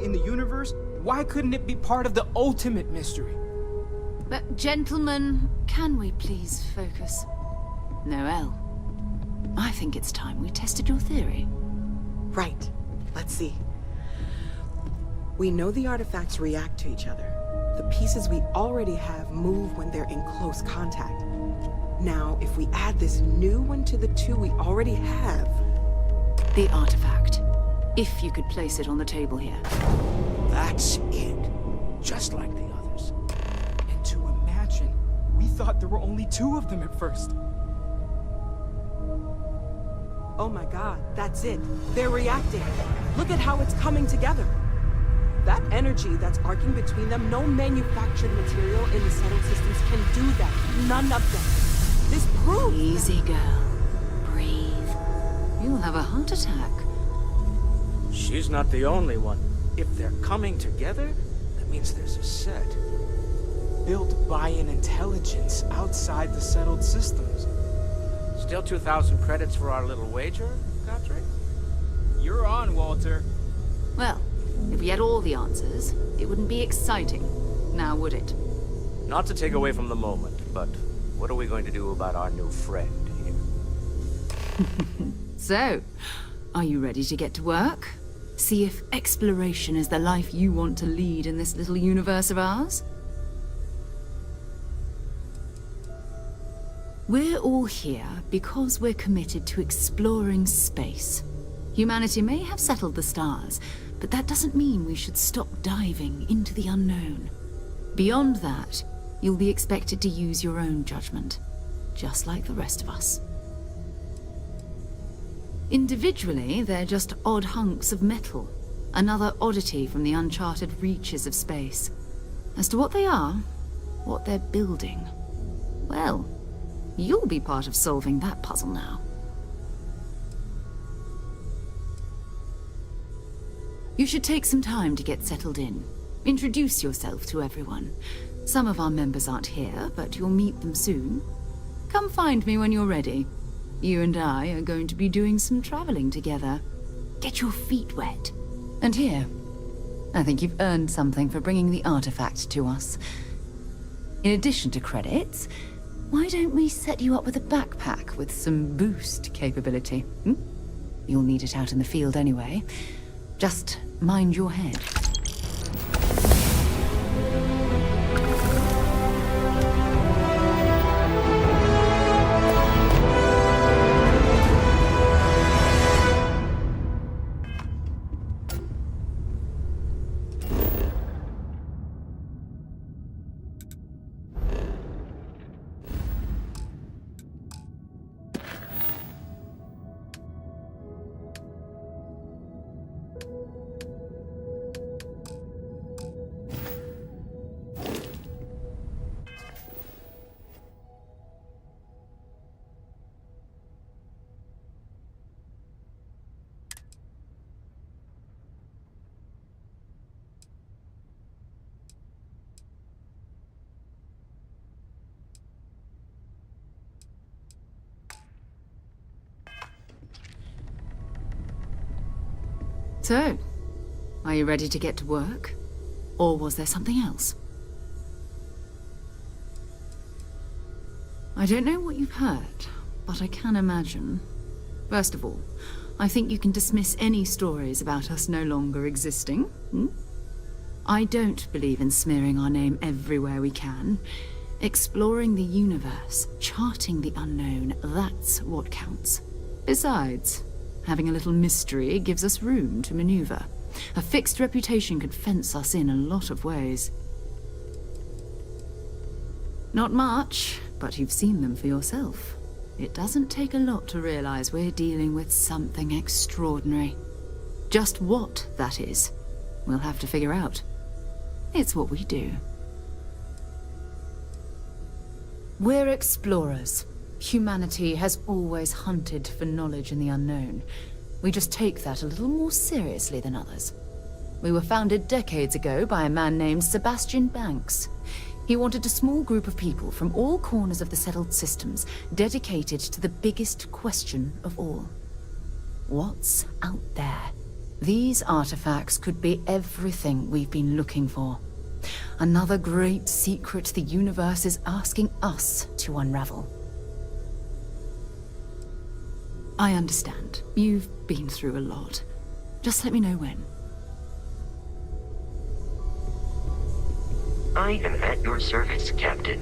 In the universe, why couldn't it be part of the ultimate mystery? But gentlemen, can we please focus? Noel, I think it's time we tested your theory. Right. Let's see. We know the artifacts react to each other. The pieces we already have move when they're in close contact. Now, if we add this new one to the two we already have... The artifact. If you could place it on the table here. That's it. Just like the others. And to imagine, we thought there were only 2 of them at first. Oh my god, that's it. They're reacting. Look at how it's coming together. That energy that's arcing between them, no manufactured material in the settled systems can do that. None of them. This proves... Easy, girl. Breathe. You'll have a heart attack. She's not the only one. If they're coming together, that means there's a set. Built by an intelligence outside the settled systems. Still 2,000 credits for our little wager, Godric? You're on, Walter. Well, if we had all the answers, it wouldn't be exciting. Now, would it? Not to take away from the moment, but what are we going to do about our new friend here? So, are you ready to get to work? See if exploration is the life you want to lead in this little universe of ours? We're all here because we're committed to exploring space. Humanity may have settled the stars, but that doesn't mean we should stop diving into the unknown. Beyond that, you'll be expected to use your own judgment, just like the rest of us. Individually, they're just odd hunks of metal, another oddity from the uncharted reaches of space. As to what they are, what they're building, well, you'll be part of solving that puzzle now. You should take some time to get settled in. Introduce yourself to everyone. Some of our members aren't here, but you'll meet them soon. Come find me when you're ready. You and I are going to be doing some traveling together. Get your feet wet. And here, I think you've earned something for bringing the artifact to us. In addition to credits, why don't we set you up with a backpack with some boost capability? You'll need it out in the field anyway. Just mind your head. So, are you ready to get to work? Or was there something else? I don't know what you've heard, but I can imagine. First of all, I think you can dismiss any stories about us no longer existing. I don't believe in smearing our name everywhere we can. Exploring the universe, charting the unknown, that's what counts. Besides, having a little mystery gives us room to maneuver. A fixed reputation could fence us in a lot of ways. Not much, but you've seen them for yourself. It doesn't take a lot to realize we're dealing with something extraordinary. Just what that is, we'll have to figure out. It's what we do. We're explorers. Humanity has always hunted for knowledge in the unknown. We just take that a little more seriously than others. We were founded decades ago by a man named Sebastian Banks. He wanted a small group of people from all corners of the settled systems dedicated to the biggest question of all. What's out there? These artifacts could be everything we've been looking for. Another great secret the universe is asking us to unravel. I understand. You've been through a lot. Just let me know when. I am at your service, Captain.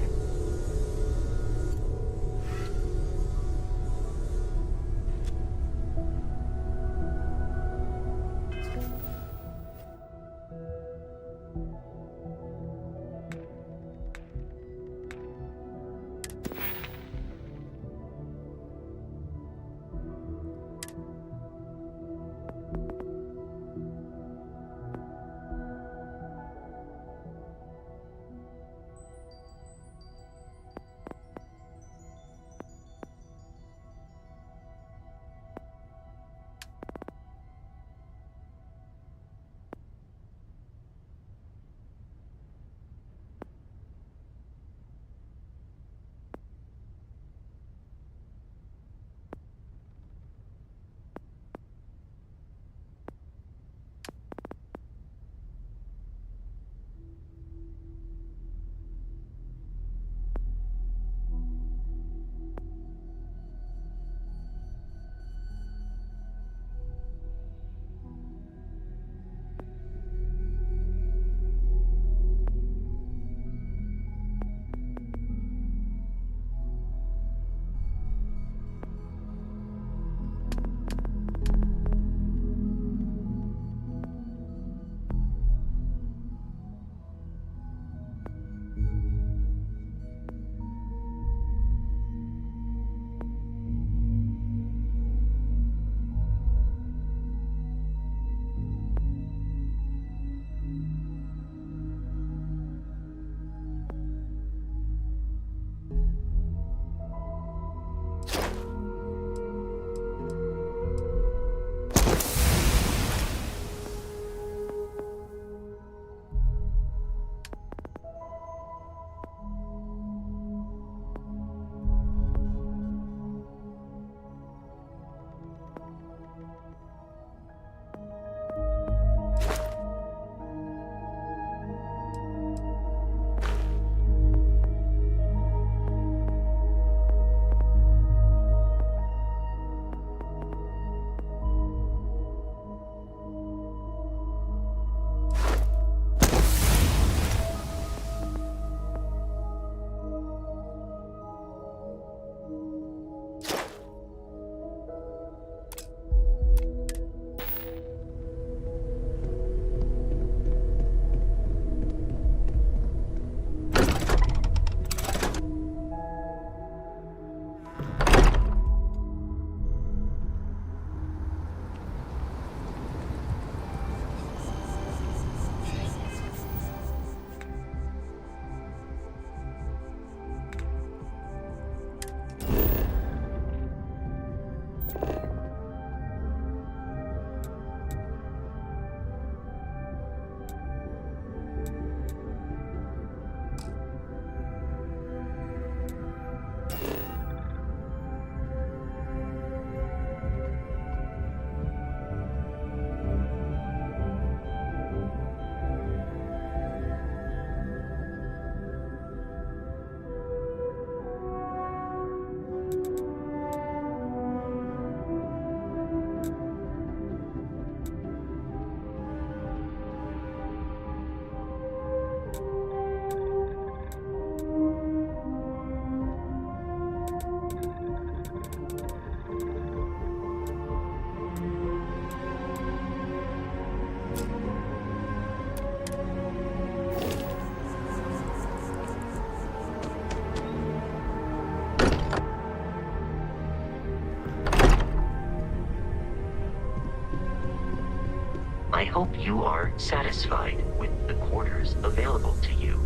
are satisfied with the quarters available to you.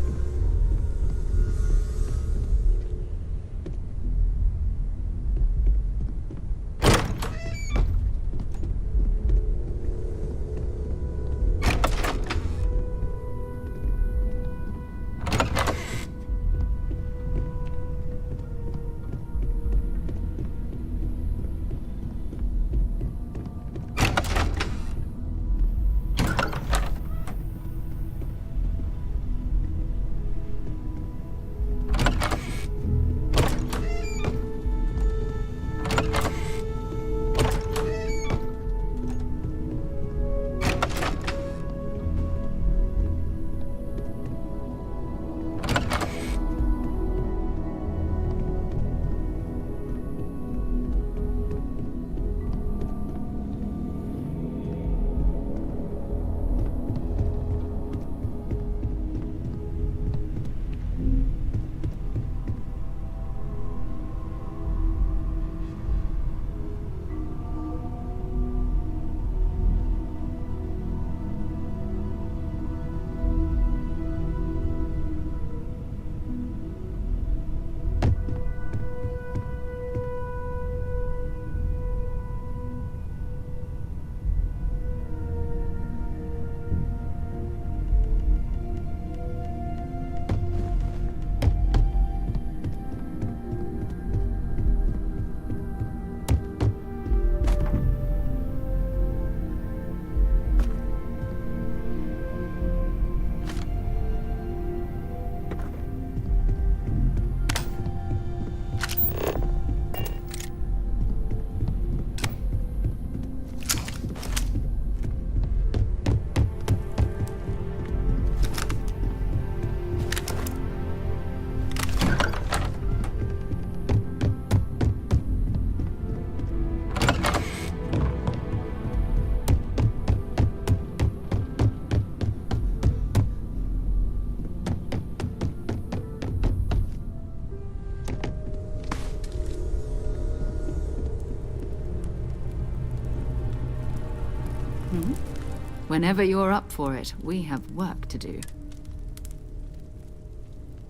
Whenever you're up for it, we have work to do.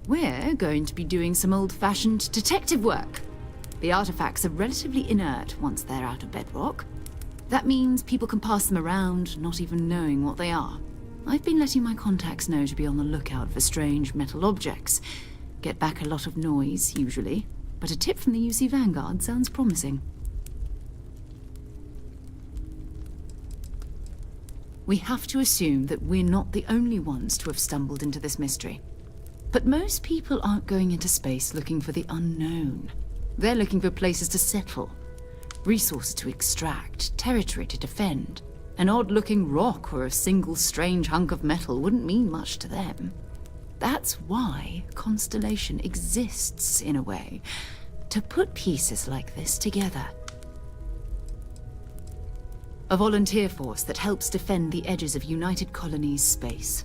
We're going to be doing some old-fashioned detective work. The artifacts are relatively inert once they're out of bedrock. That means people can pass them around, not even knowing what they are. I've been letting my contacts know to be on the lookout for strange metal objects. Get back a lot of noise, usually, but a tip from the UC Vanguard sounds promising. We have to assume that we're not the only ones to have stumbled into this mystery. But most people aren't going into space looking for the unknown. They're looking for places to settle, resources to extract, territory to defend. An odd-looking rock or a single strange hunk of metal wouldn't mean much to them. That's why Constellation exists, in a way, to put pieces like this together. A volunteer force that helps defend the edges of United Colonies space.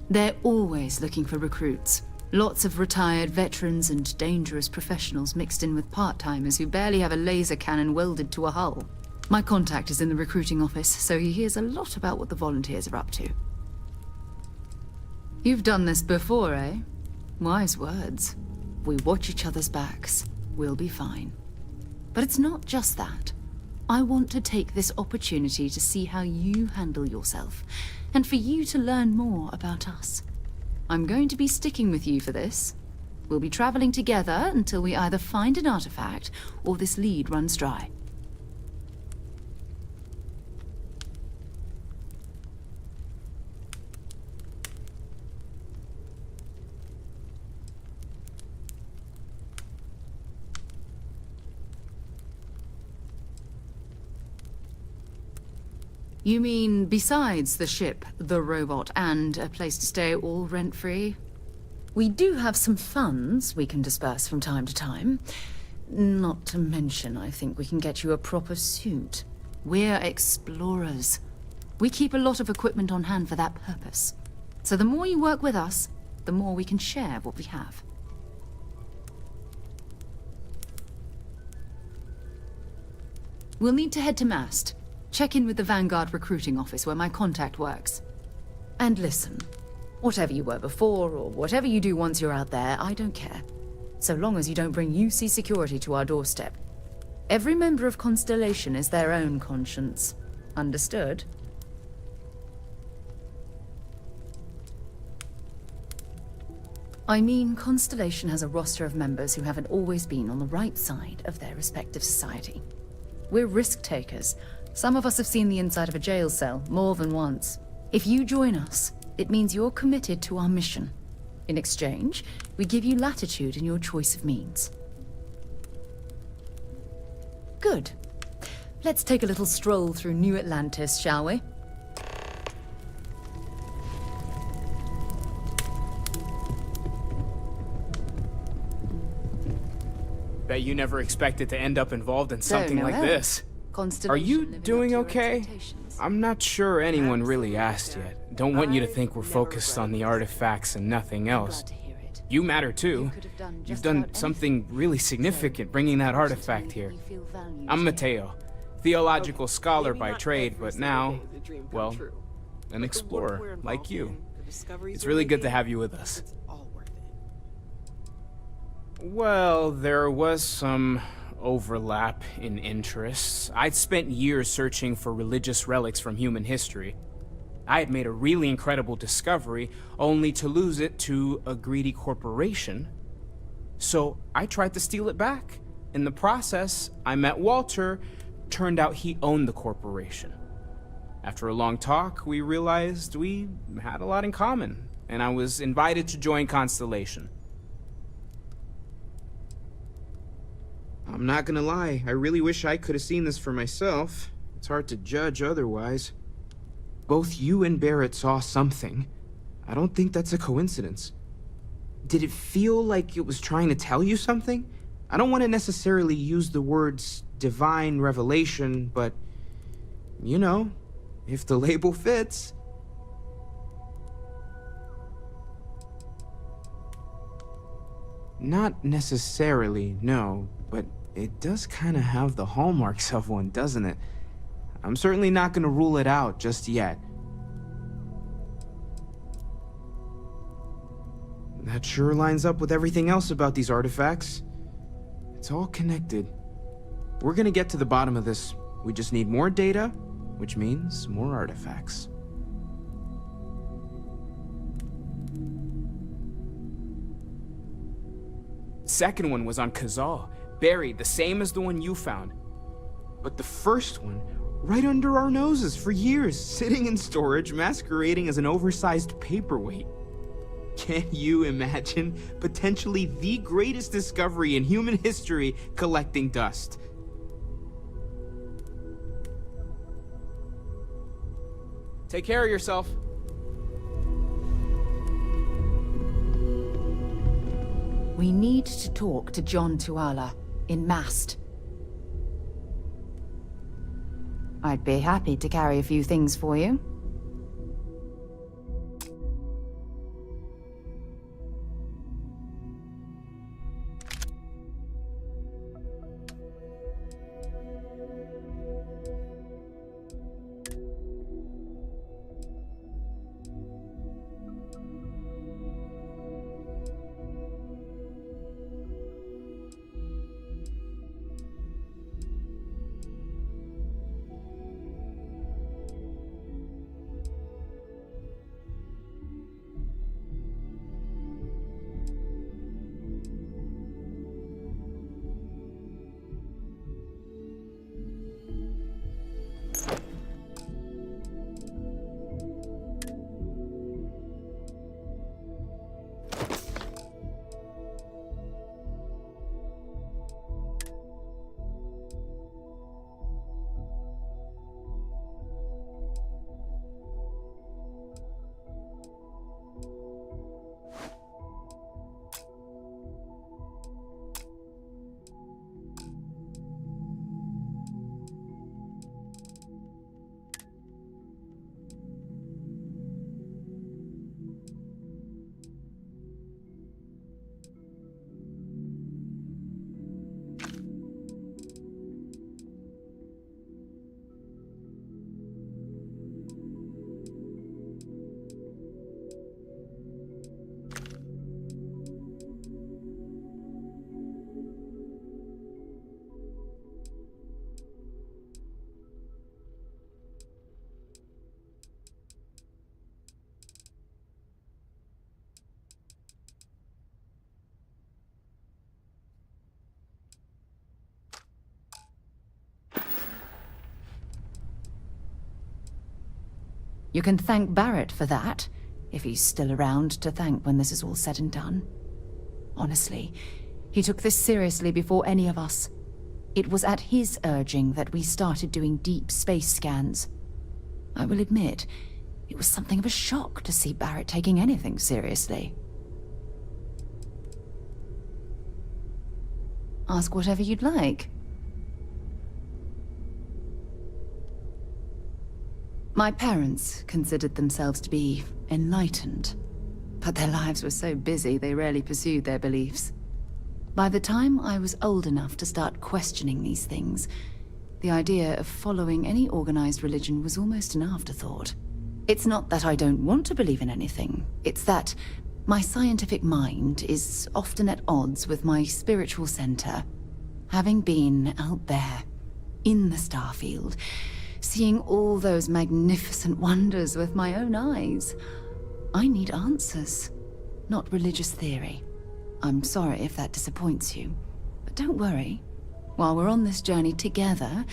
They're always looking for recruits. Lots of retired veterans and dangerous professionals mixed in with part-timers who barely have a laser cannon welded to a hull. My contact is in the recruiting office, so he hears a lot about what the volunteers are up to. You've done this before, eh? Wise words. We watch each other's backs. We'll be fine. But it's not just that. I want to take this opportunity to see how you handle yourself, and for you to learn more about us. I'm going to be sticking with you for this. We'll be traveling together until we either find an artifact or this lead runs dry. You mean besides the ship, the robot, and a place to stay all rent-free? We do have some funds we can disperse from time to time. Not to mention, I think we can get you a proper suit. We're explorers. We keep a lot of equipment on hand for that purpose. So the more you work with us, the more we can share what we have. We'll need to head to Mast. Check in with the Vanguard recruiting office where my contact works. And listen, whatever you were before, or whatever you do once you're out there, I don't care. So long as you don't bring UC security to our doorstep. Every member of Constellation is their own conscience. Understood? I mean, Constellation has a roster of members who haven't always been on the right side of their respective society. We're risk takers. Some of us have seen the inside of a jail cell more than once. If you join us, it means you're committed to our mission. In exchange, we give you latitude in your choice of means. Good. Let's take a little stroll through New Atlantis, shall we? Bet you never expected to end up involved in something like this. Are you doing okay? I'm not sure anyone really asked yet. Don't want you to think we're focused on the artifacts and nothing else. You matter too. You've done something really significant bringing that artifact here. I'm Mateo, theological scholar by trade, but now, well, an explorer like you. It's really good to have you with us. Well, there was some overlap in interests. I'd spent years searching for religious relics from human history. I had made a really incredible discovery, only to lose it to a greedy corporation. So I tried to steal it back. In the process, I met Walter. Turned out he owned the corporation. After a long talk, we realized we had a lot in common, and I was invited to join Constellation. I'm not gonna lie, I really wish I could have seen this for myself. It's hard to judge otherwise. Both you and Barrett saw something. I don't think that's a coincidence. Did it feel like it was trying to tell you something? I don't want to necessarily use the words divine revelation, but, you know, if the label fits. Not necessarily, no, but it does kind of have the hallmarks of one, doesn't it? I'm certainly not going to rule it out just yet. That sure lines up with everything else about these artifacts. It's all connected. We're going to get to the bottom of this. We just need more data, which means more artifacts. Second one was on Kazal, buried the same as the one you found. But the first one, right under our noses for years, sitting in storage, masquerading as an oversized paperweight. Can you imagine potentially the greatest discovery in human history collecting dust? Take care of yourself. We need to talk to John Tuala in Mast. I'd be happy to carry a few things for you. You can thank Barrett for that, if he's still around to thank when this is all said and done. Honestly, he took this seriously before any of us. It was at his urging that we started doing deep space scans. I will admit, it was something of a shock to see Barrett taking anything seriously. Ask whatever you'd like. My parents considered themselves to be enlightened, but their lives were so busy they rarely pursued their beliefs. By the time I was old enough to start questioning these things, the idea of following any organized religion was almost an afterthought. It's not that I don't want to believe in anything, it's that my scientific mind is often at odds with my spiritual center. Having been out there, in the Starfield, seeing all those magnificent wonders with my own eyes, I need answers, not religious theory. I'm sorry if that disappoints you, but don't worry. While we're on this journey together,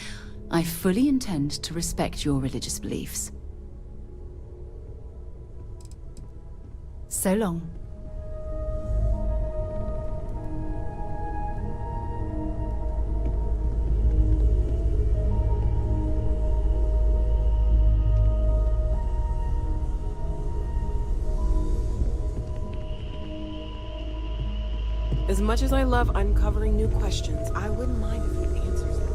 I fully intend to respect your religious beliefs. So long. As much as I love uncovering new questions, I wouldn't mind if you answered them.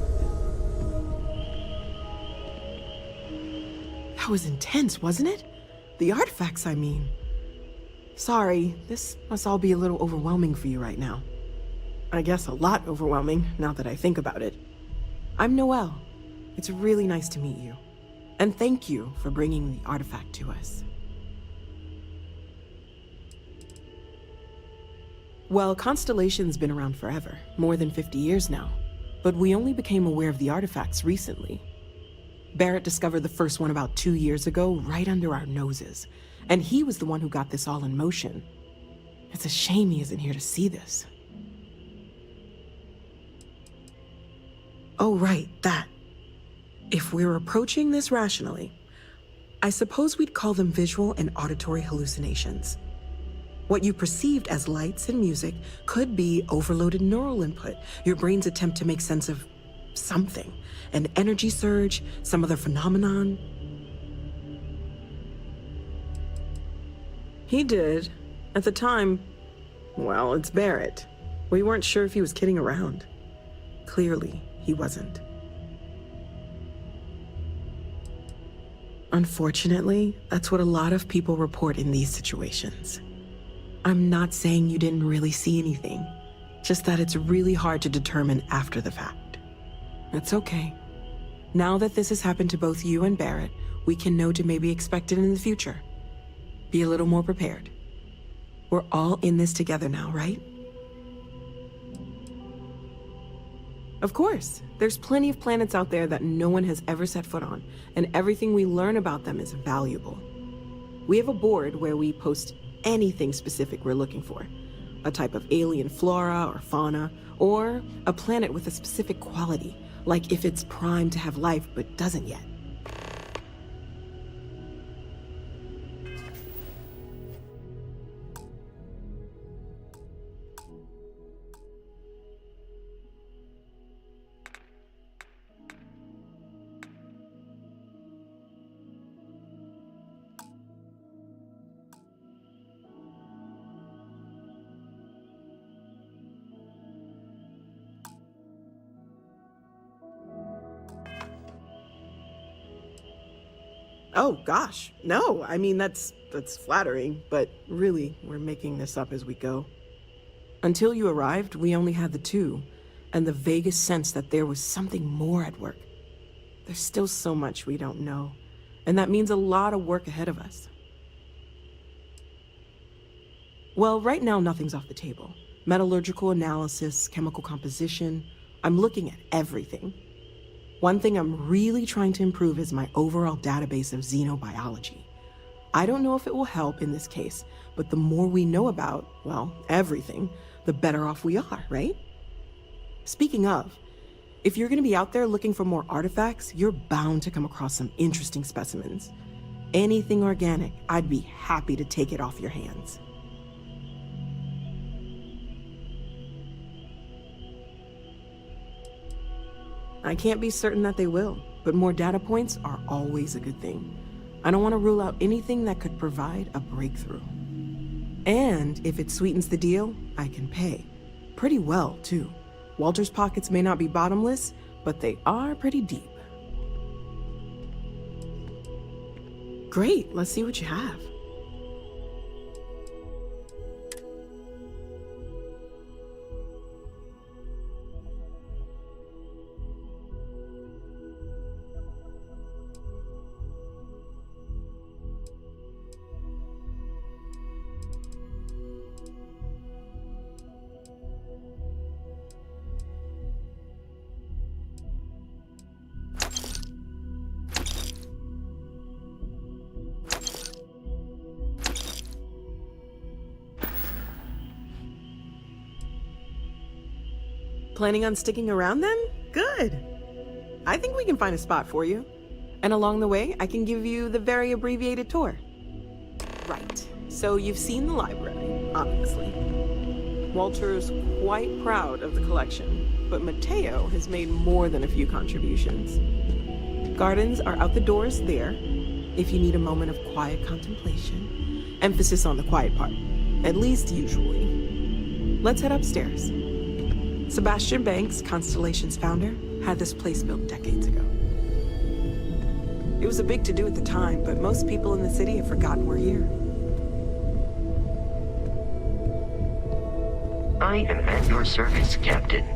That was intense, wasn't it? The artifacts, I mean. Sorry, this must all be a little overwhelming for you right now. I guess a lot overwhelming, now that I think about it. I'm Noelle. It's really nice to meet you. And thank you for bringing the artifact to us. Well, Constellation's been around forever, more than 50 years now. But we only became aware of the artifacts recently. Barrett discovered the first one about 2 years ago, right under our noses. And he was the one who got this all in motion. It's a shame he isn't here to see this. Oh, right, that. If we're approaching this rationally, I suppose we'd call them visual and auditory hallucinations. What you perceived as lights and music could be overloaded neural input, your brain's attempt to make sense of something, an energy surge, some other phenomenon. He did. At the time, well, it's Barrett. We weren't sure if he was kidding around. Clearly, he wasn't. Unfortunately, that's what a lot of people report in these situations. I'm not saying you didn't really see anything, just that it's really hard to determine after the fact. It's okay. Now that this has happened to both you and Barrett, we can know to maybe expect it in the future. Be a little more prepared. We're all in this together now, right? Of course. There's plenty of planets out there that no one has ever set foot on, and everything we learn about them is valuable. We have a board where we post anything specific we're looking for. A type of alien flora or fauna, or a planet with a specific quality, like if it's primed to have life but doesn't yet. Oh gosh, no, I mean that's flattering, but really, we're making this up as we go. Until you arrived, we only had the two, and the vaguest sense that there was something more at work. There's still so much we don't know, and that means a lot of work ahead of us. Well, right now nothing's off the table. Metallurgical analysis, chemical composition, I'm looking at everything. One thing I'm really trying to improve is my overall database of xenobiology. I don't know if it will help in this case, but the more we know about, well, everything, the better off we are, right? Speaking of, if you're going to be out there looking for more artifacts, you're bound to come across some interesting specimens. Anything organic, I'd be happy to take it off your hands. I can't be certain that they will, but more data points are always a good thing. I don't want to rule out anything that could provide a breakthrough. And if it sweetens the deal, I can pay. Pretty well, too. Walter's pockets may not be bottomless, but they are pretty deep. Great, let's see what you have. Planning on sticking around then? Good. I think we can find a spot for you. And along the way, I can give you the very abbreviated tour. Right. So you've seen the library, obviously. Walter's quite proud of the collection, but Mateo has made more than a few contributions. Gardens are out the doors there, if you need a moment of quiet contemplation. Emphasis on the quiet part, at least usually. Let's head upstairs. Sebastian Banks, Constellation's founder, had this place built decades ago. It was a big to-do at the time, but most people in the city have forgotten we're here. I am at your service, Captain.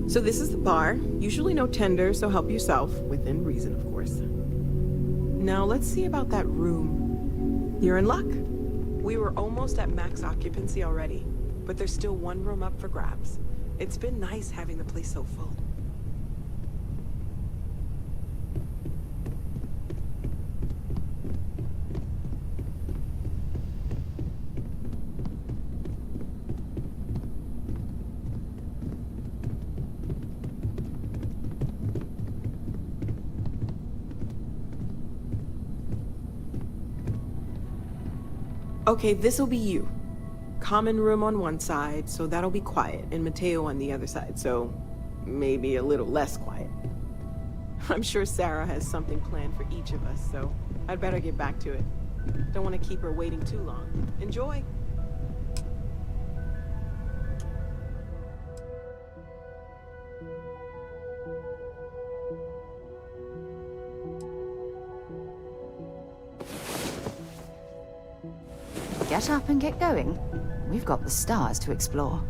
So this is the bar. Usually no tender, so help yourself. Within reason, of course. Now let's see about that room. You're in luck. We were almost at max occupancy already, but there's still one room up for grabs. It's been nice having the place so full. Okay, this'll be you. Common room on one side, so that'll be quiet, and Mateo on the other side, so maybe a little less quiet. I'm sure Sarah has something planned for each of us, so I'd better get back to it. Don't want to keep her waiting too long. Enjoy! Get up and get going. We've got the stars to explore.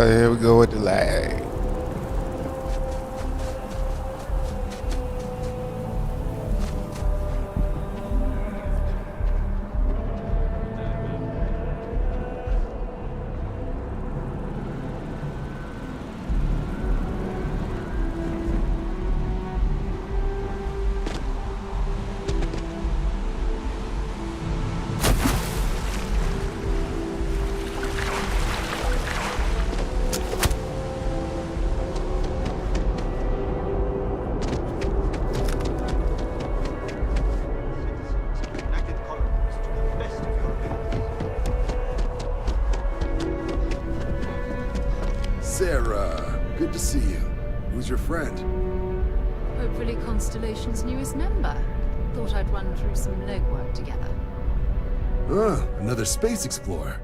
Here we go with the lag. as your friend. Hopefully Constellation's newest member. Thought I'd run through some legwork together. Another space explorer.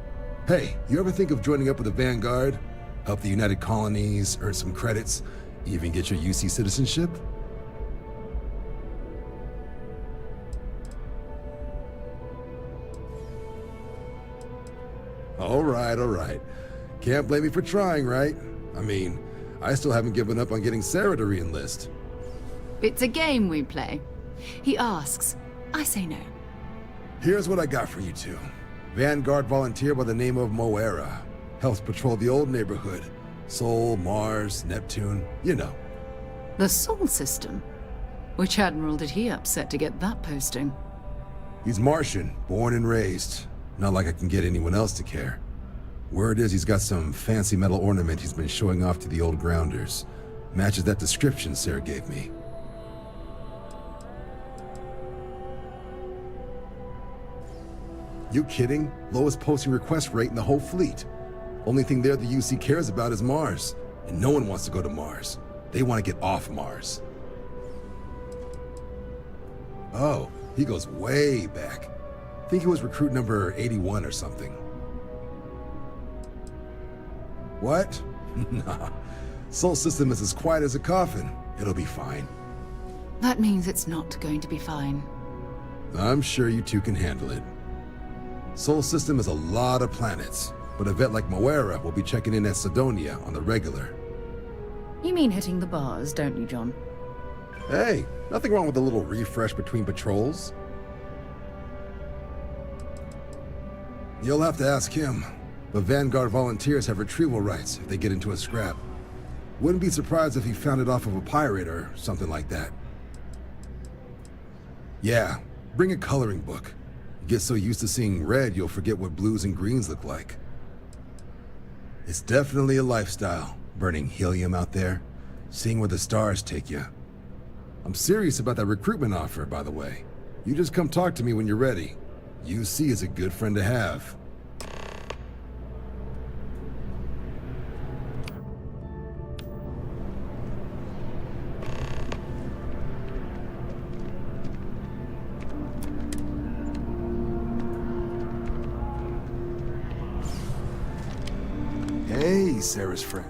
Hey, you ever think of joining up with the Vanguard? Help the United Colonies, earn some credits, even get your UC citizenship? All right. Can't blame me for trying, right? I mean, I still haven't given up on getting Sarah to re-enlist. It's a game we play. He asks, I say no. Here's what I got for you two. Vanguard volunteer by the name of Moera. Helps patrol the old neighborhood. Sol, Mars, Neptune, you know. The Sol system? Which admiral did he upset to get that posting? He's Martian, born and raised. Not like I can get anyone else to care. Word is he's got some fancy metal ornament he's been showing off to the old grounders. Matches that description Sarah gave me. You kidding? Lowest posting request rate in the whole fleet. Only thing there the UC cares about is Mars. And no one wants to go to Mars. They want to get off Mars. Oh, he goes way back. Think he was recruit number 81 or something. What? Nah. Sol system is as quiet as a coffin. It'll be fine. That means it's not going to be fine. I'm sure you two can handle it. Sol system is a lot of planets, but a vet like Moera will be checking in at Sidonia on the regular. You mean hitting the bars, don't you, John? Hey, nothing wrong with a little refresh between patrols. You'll have to ask him, but Vanguard volunteers have retrieval rights if they get into a scrap. Wouldn't be surprised if he found it off of a pirate or something like that. Yeah, bring a coloring book. You get so used to seeing red, you'll forget what blues and greens look like. It's definitely a lifestyle, burning helium out there, seeing where the stars take you. I'm serious about that recruitment offer, by the way. You just come talk to me when you're ready. UC is a good friend to have. Hey, Sarah's friend.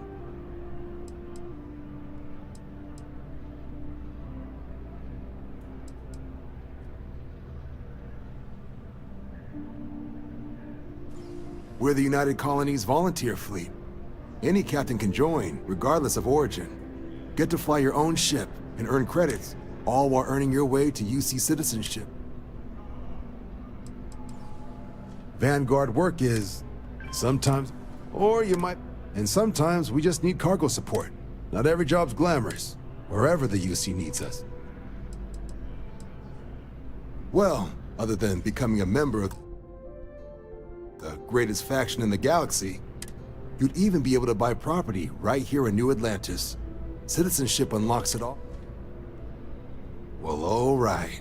We're the United Colonies volunteer fleet. Any captain can join, regardless of origin. Get to fly your own ship and earn credits, all while earning your way to UC citizenship. Vanguard work is sometimes, or you might, and sometimes we just need cargo support. Not every job's glamorous, wherever the UC needs us. Well, other than becoming a member of the greatest faction in the galaxy, you'd even be able to buy property right here in New Atlantis. Citizenship unlocks it all. Well, all right.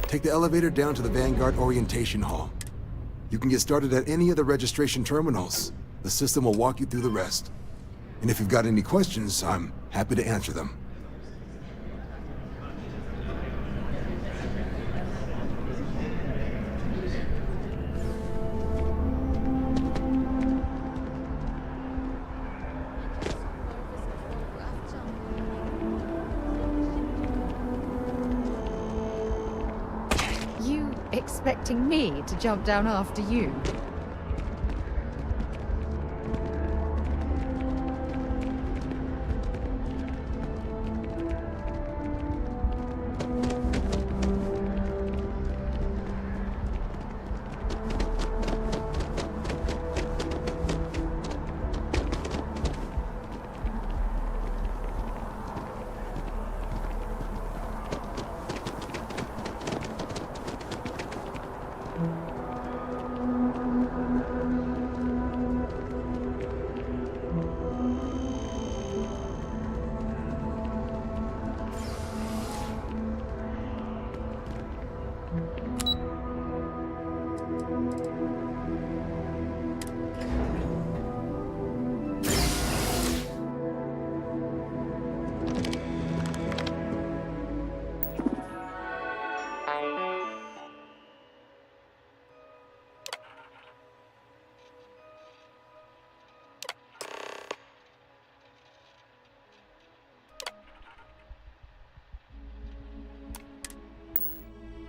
Take the elevator down to the Vanguard Orientation Hall. You can get started at any of the registration terminals. The system will walk you through the rest. And if you've got any questions, I'm happy to answer them. You expecting me to jump down after you?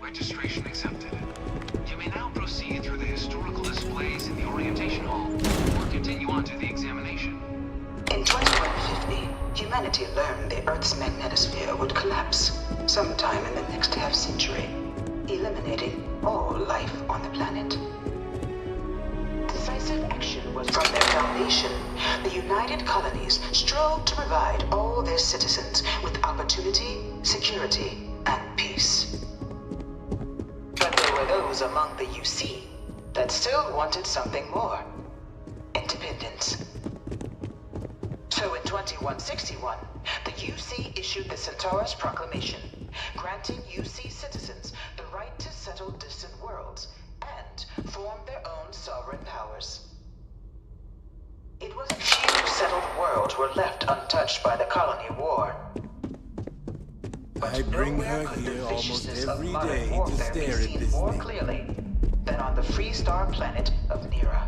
Registration accepted. You may now proceed through the historical displays in the orientation hall, or continue on to the examination. In 2150, humanity learned the Earth's magnetosphere would collapse sometime in the next half-century, eliminating all life on the planet. Decisive action was from their foundation. The United Colonies strove to provide all their citizens with opportunity, security, and peace. But there were those among the UC that still wanted something more. Independence. So in 2161, the UC issued the Centaurus Proclamation, granting UC citizens the right to settle distant worlds and form their own sovereign powers. It was a few settled worlds were left untouched by the colony war. I bring her here almost every day to stare at this more thing. Clearly than on the free star planet of Nira.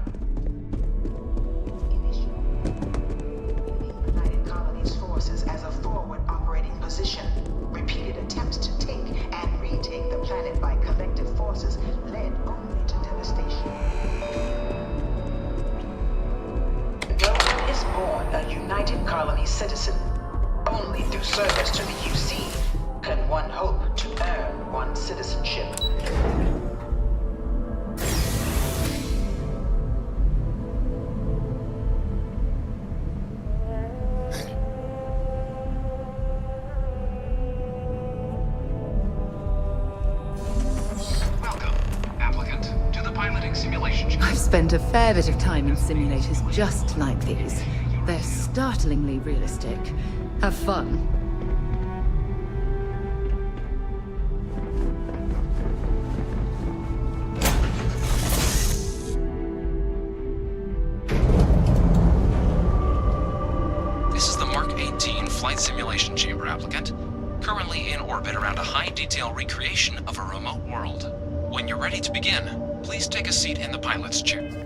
United Colonies forces as a forward operating position. Repeated attempts to take and retake the planet by collective forces led only to devastation. No one is born a United Colony citizen. Only through service to the UC can one hope to earn one's citizenship. I've spent a fair bit of time in simulators just like these. They're startlingly realistic. Have fun. This is the Mark 18 Flight Simulation Chamber applicant, currently in orbit around a high-detail recreation of a remote world. When you're ready to begin, please take a seat in the pilot's chair.